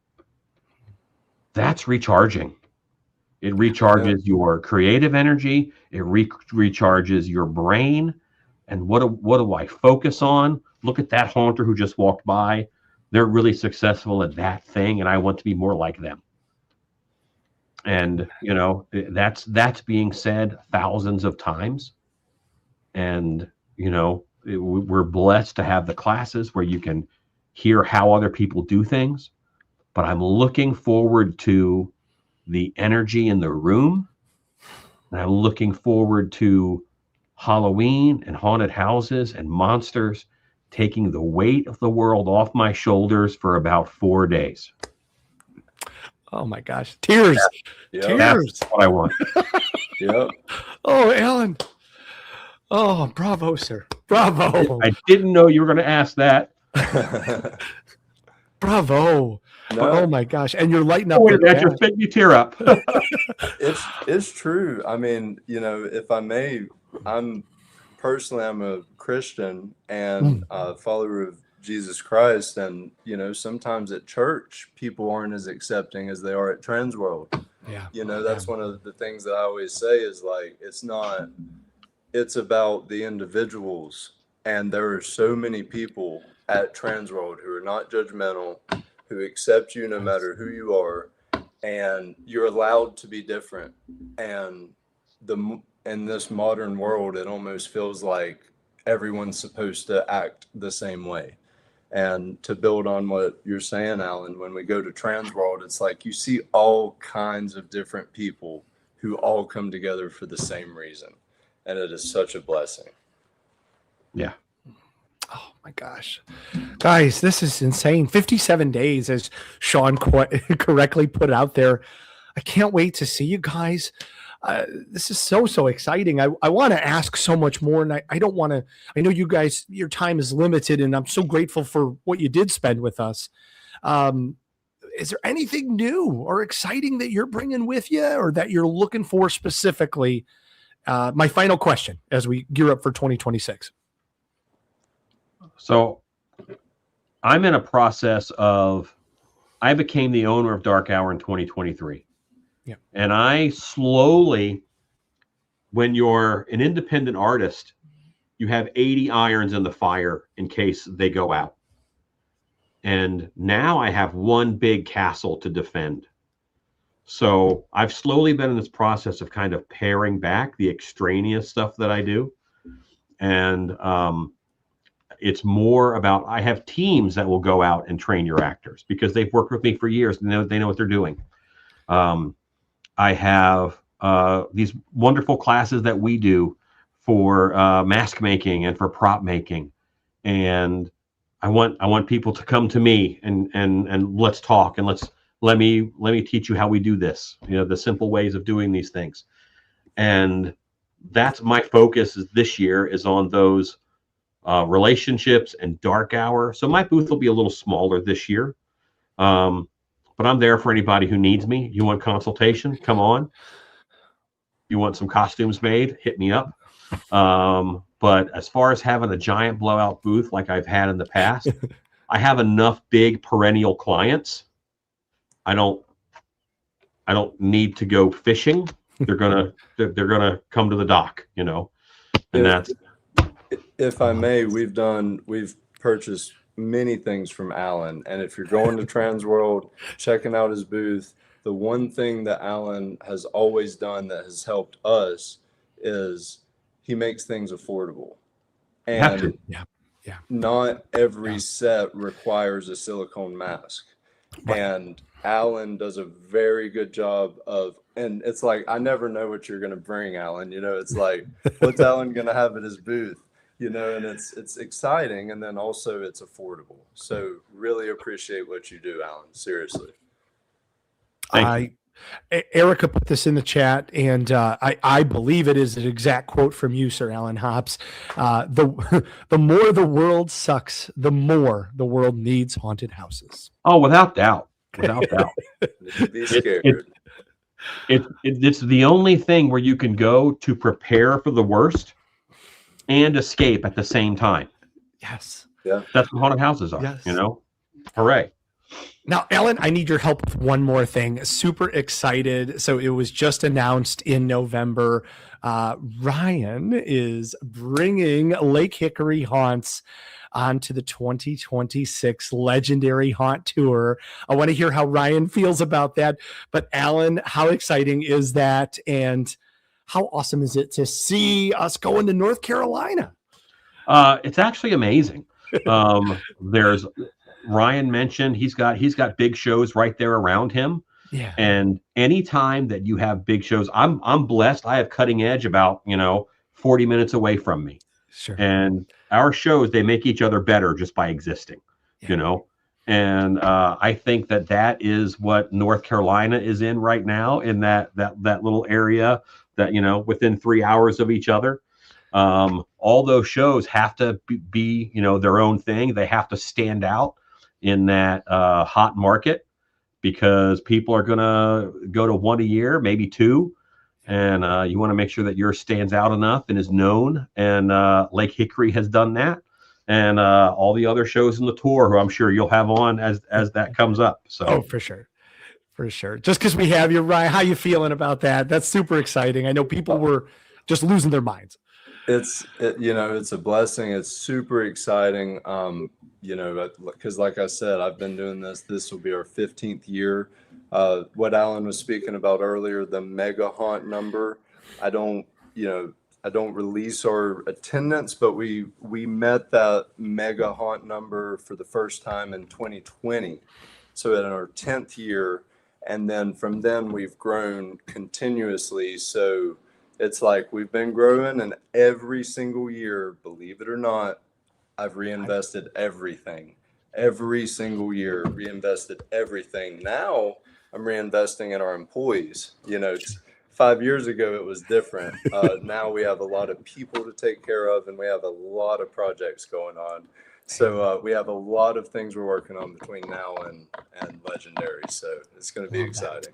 that's recharging. It recharges your creative energy. It recharges your brain. And what do I focus on? Look at that haunter who just walked by. They're really successful at that thing, and I want to be more like them. And you know, that's being said thousands of times. And you know, we're blessed to have the classes where you can hear how other people do things. But I'm looking forward to the energy in the room. And I'm looking forward to Halloween and haunted houses and monsters taking the weight of the world off my shoulders for about 4 days. Oh my gosh. Tears. Yep. Tears. That's what I want. Yep. Oh, Alan. Oh, bravo, sir. Bravo. I didn't know you were going to ask that. Bravo. No. Oh my gosh. And you're lighting up. That just made me tear up. It's true. I mean, you know, if I may, I'm a Christian and a follower of Jesus Christ. And, you know, sometimes at church, people aren't as accepting as they are at TransWorld. Yeah. You know, that's one of the things that I always say is like, it's about the individuals. And there are so many people at TransWorld who are not judgmental, who accept you no matter who you are, and you're allowed to be different. And in this modern world, it almost feels like everyone's supposed to act the same way. And to build on what you're saying, Alan, when we go to TransWorld, it's like you see all kinds of different people who all come together for the same reason. And it is such a blessing. Yeah. Oh my gosh. Guys, this is insane. 57 days, as Sean correctly put out there. I can't wait to see you guys. This is so exciting. I want to ask so much more, and I don't want to. I know you guys, your time is limited, and I'm so grateful for what you did spend with us. Is there anything new or exciting that you're bringing with you, or that you're looking for specifically? My final question as we gear up for 2026. So I'm in a process of, I became the owner of Dark Hour in 2023. Yeah. And I slowly, when you're an independent artist, you have 80 irons in the fire in case they go out. And now I have one big castle to defend. So I've slowly been in this process of kind of paring back the extraneous stuff that I do. And it's more about, I have teams that will go out and train your actors because they've worked with me for years and they know what they're doing. I have these wonderful classes that we do for mask making and for prop making, and I want people to come to me and let's talk and let me teach you how we do this. You know, the simple ways of doing these things, and that's my focus this year is on those relationships and Dark Hour. So my booth will be a little smaller this year. But I'm there for anybody who needs me. You want consultation? Come on. You want some costumes made? Hit me up. But as far as having a giant blowout booth like I've had in the past, I have enough big perennial clients. I don't need to go fishing. They're gonna come to the dock, you know. And that's, if I may, we've purchased many things from Alan, and if you're going to TransWorld, checking out his booth, the one thing that Alan has always done that has helped us is he makes things affordable. And not every set requires a silicone mask. Right. And Alan does a very good job of, and it's like, I never know what you're going to bring, Alan. You know, it's like, what's Alan going to have at his booth? You know, and it's exciting, and then also it's affordable. So really appreciate what you do, Alan. Seriously. Erica put this in the chat, and I believe it is an exact quote from you, Sir Alan Hobbs. The more the world sucks, the more the world needs haunted houses. Oh, without doubt. Without doubt. Be scared. It's the only thing where you can go to prepare for the worst and escape at the same time. Yes. Yeah. That's what haunted houses are. Yes. You know? Hooray. Now, Ellen, I need your help with one more thing. Super excited. So it was just announced in November. Ryan is bringing Lake Hickory Haunts onto the 2026 Legendary Haunt Tour. I want to hear how Ryan feels about that. But Alan, how exciting is that? And how awesome is it to see us going to North Carolina? It's actually amazing. There's Ryan mentioned he's got big shows right there around him. Yeah. And anytime that you have big shows, I'm blessed. I have Cutting Edge about 40 minutes away from me. Sure. And our shows, they make each other better just by existing. Yeah. And I think that is what North Carolina is in right now, in that little area that, within 3 hours of each other. All those shows have to be their own thing. They have to stand out in that hot market, because people are going to go to one a year, maybe two. And you want to make sure that yours stands out enough and is known. And Lake Hickory has done that. And all the other shows in the tour, who I'm sure you'll have on as that comes up. So, oh, for sure. For sure. Just because we have you, Ryan, how you feeling about that? That's super exciting. I know people were just losing their minds. It's a blessing. It's super exciting. Because like I said, I've been doing this will be our 15th year. What Alan was speaking about earlier, the mega haunt number, I don't release our attendance, but we met that mega haunt number for the first time in 2020. So in our 10th year, and then from then we've grown continuously. So it's like we've been growing, and every single year, believe it or not, I've reinvested everything. Every single year, reinvested everything. Now I'm reinvesting in our employees, 5 years ago, it was different. Now we have a lot of people to take care of, and we have a lot of projects going on. So we have a lot of things we're working on between now and Legendary. So it's going to be exciting.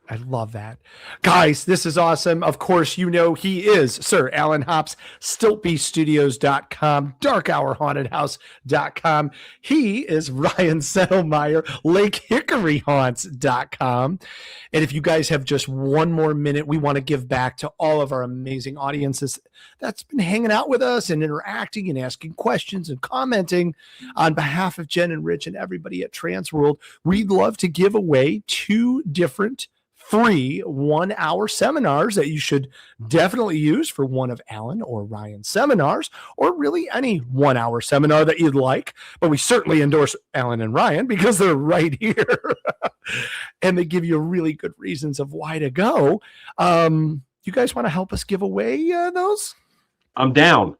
I love that. Guys, this is awesome. Of course, you know he is Sir Alan Hops, StiltBeStudios.com, DarkHourHauntedHouse.com. He is Ryan Settlemyre, LakeHickoryHaunts.com. And if you guys have just one more minute, we want to give back to all of our amazing audiences that's been hanging out with us and interacting and asking questions and commenting. On behalf of Jen and Rich and everybody at TransWorld, we'd love to give away 2 different free 1-hour seminars that you should definitely use for one of Alan or Ryan's seminars, or really any 1-hour seminar that you'd like. But we certainly endorse Alan and Ryan because they're right here and they give you really good reasons of why to go. You guys want to help us give away those? I'm down.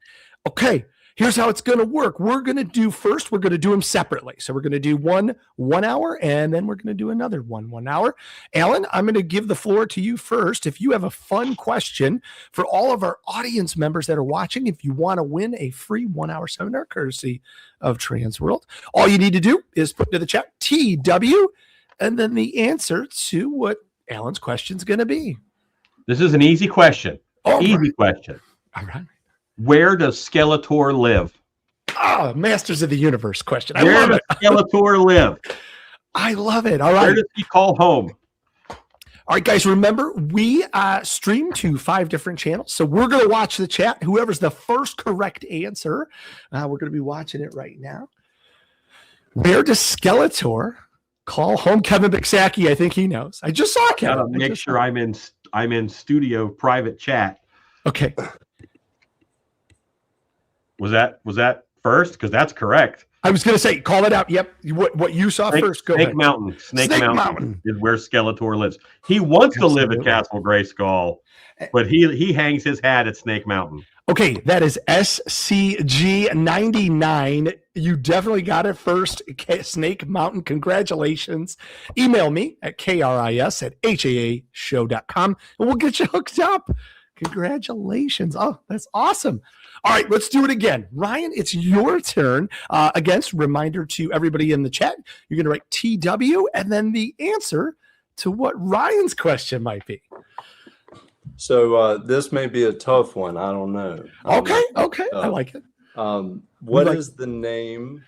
Okay. Here's how it's going to work. We're going to do them separately. So we're going to do one 1 hour, and then we're going to do another 1 hour. Alan, I'm going to give the floor to you first. If you have a fun question for all of our audience members that are watching, if you want to win a free 1-hour seminar courtesy of TransWorld, all you need to do is put into the chat TW and then the answer to what Alan's question is going to be. This is an easy question. Easy question. All right. Where does Skeletor live? Oh, Masters of the Universe question. Where does Skeletor live? I love it. All right. Where does he call home? All right, guys, remember, we stream to 5 different channels. So we're going to watch the chat. Whoever's the first correct answer, we're going to be watching it right now. Where does Skeletor call home? Kevin Bixacki, I think he knows. I just saw Kevin. Gotta make sure I'm in studio private chat. Okay. Was that first? Because that's correct. I was going to say, call it out. Yep. What you saw first. Go Snake ahead. Mountain. Snake Mountain is where Skeletor lives. He wants to live at Castle Grayskull, but he hangs his hat at Snake Mountain. Okay, that is SCG99. You definitely got it first. Snake Mountain, congratulations. Email me at kris@haashow.com and we'll get you hooked up. Congratulations. Oh, that's awesome. All right, let's do it again. Ryan, it's your turn. Reminder to everybody in the chat, you're going to write TW and then the answer to what Ryan's question might be. So this may be a tough one. I don't know. Okay. I like it. What is the name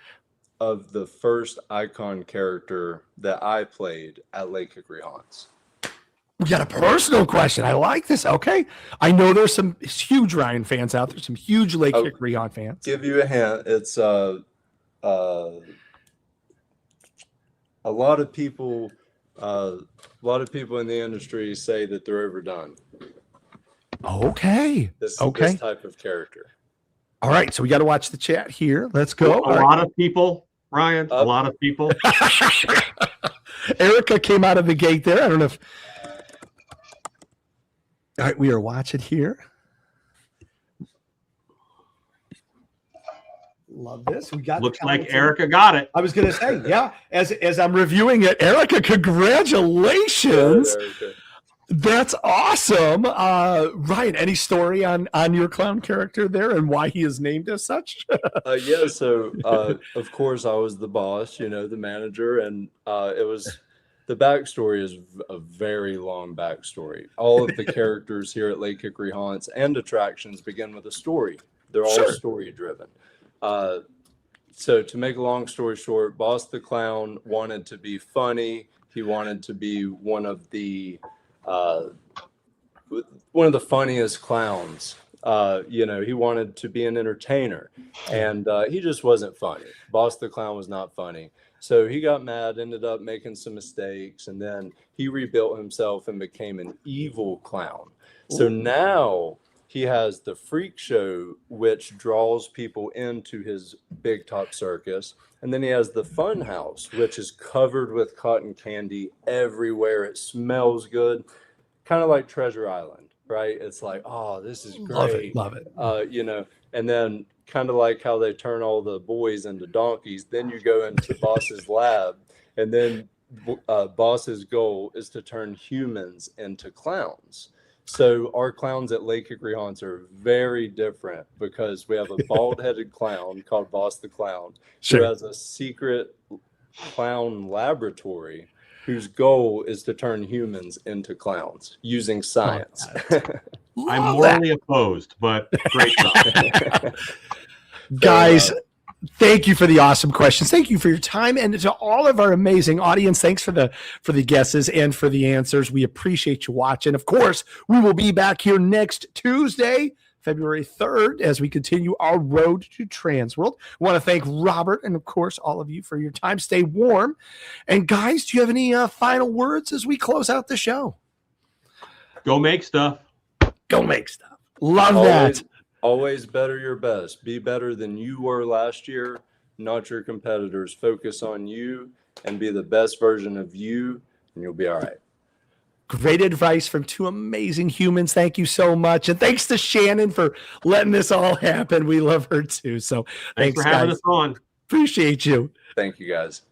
of the first icon character that I played at Lake Hickory Haunts? We got a personal question. I like this. Okay. I know there's some huge Ryan fans out there, some huge Lake Hickory Haunt fans. Give you a hint. It's a lot of people in the industry say that they're overdone. Okay. This type of character. All right. So we got to watch the chat here. Let's go. A lot of people, Ryan. A lot of people. Erica came out of the gate there. I don't know if. All right, we are watching here. Love this. We got. Looks like Erica got it. I was going to say, yeah. As I'm reviewing it, Erica, congratulations. Yeah, Erica. That's awesome. Ryan, any story on your clown character there and why he is named as such? Yeah. So of course I was the boss, the manager, and it was. The backstory is a very long backstory. All of the characters here at Lake Hickory Haunts and attractions begin with a story. They're all story driven. So to make a long story short, Boss the Clown wanted to be funny. He wanted to be one of the funniest clowns. He wanted to be an entertainer, and he just wasn't funny. Boss the Clown was not funny. So he got mad, ended up making some mistakes, and then he rebuilt himself and became an evil clown. So now he has the freak show, which draws people into his big top circus. And then he has the fun house, which is covered with cotton candy everywhere. It smells good, kind of like Treasure Island, right? It's like, oh, this is great. Love it. And then kind of like how they turn all the boys into donkeys. Then you go into Boss's lab, and then Boss's goal is to turn humans into clowns. So our clowns at Lake Hickory Haunts are very different because we have a bald-headed clown called Boss the Clown who has a secret clown laboratory whose goal is to turn humans into clowns using science. I'm morally opposed, but great job. Guys, thank you for the awesome questions. Thank you for your time, and to all of our amazing audience, thanks for the guesses and for the answers. We appreciate you watching. Of course, we will be back here next Tuesday, February 3rd, as we continue our road to TransWorld. I want to thank Robert and, of course, all of you for your time. Stay warm. And guys, do you have any final words as we close out the show? Go make stuff. Go make stuff. Love that. Always better your best. Be better than you were last year, not your competitors. Focus on you and be the best version of you, and you'll be all right. Great advice from two amazing humans. Thank you so much. And thanks to Shannon for letting this all happen. We love her too. So thanks for having us on. Appreciate you. Thank you, guys.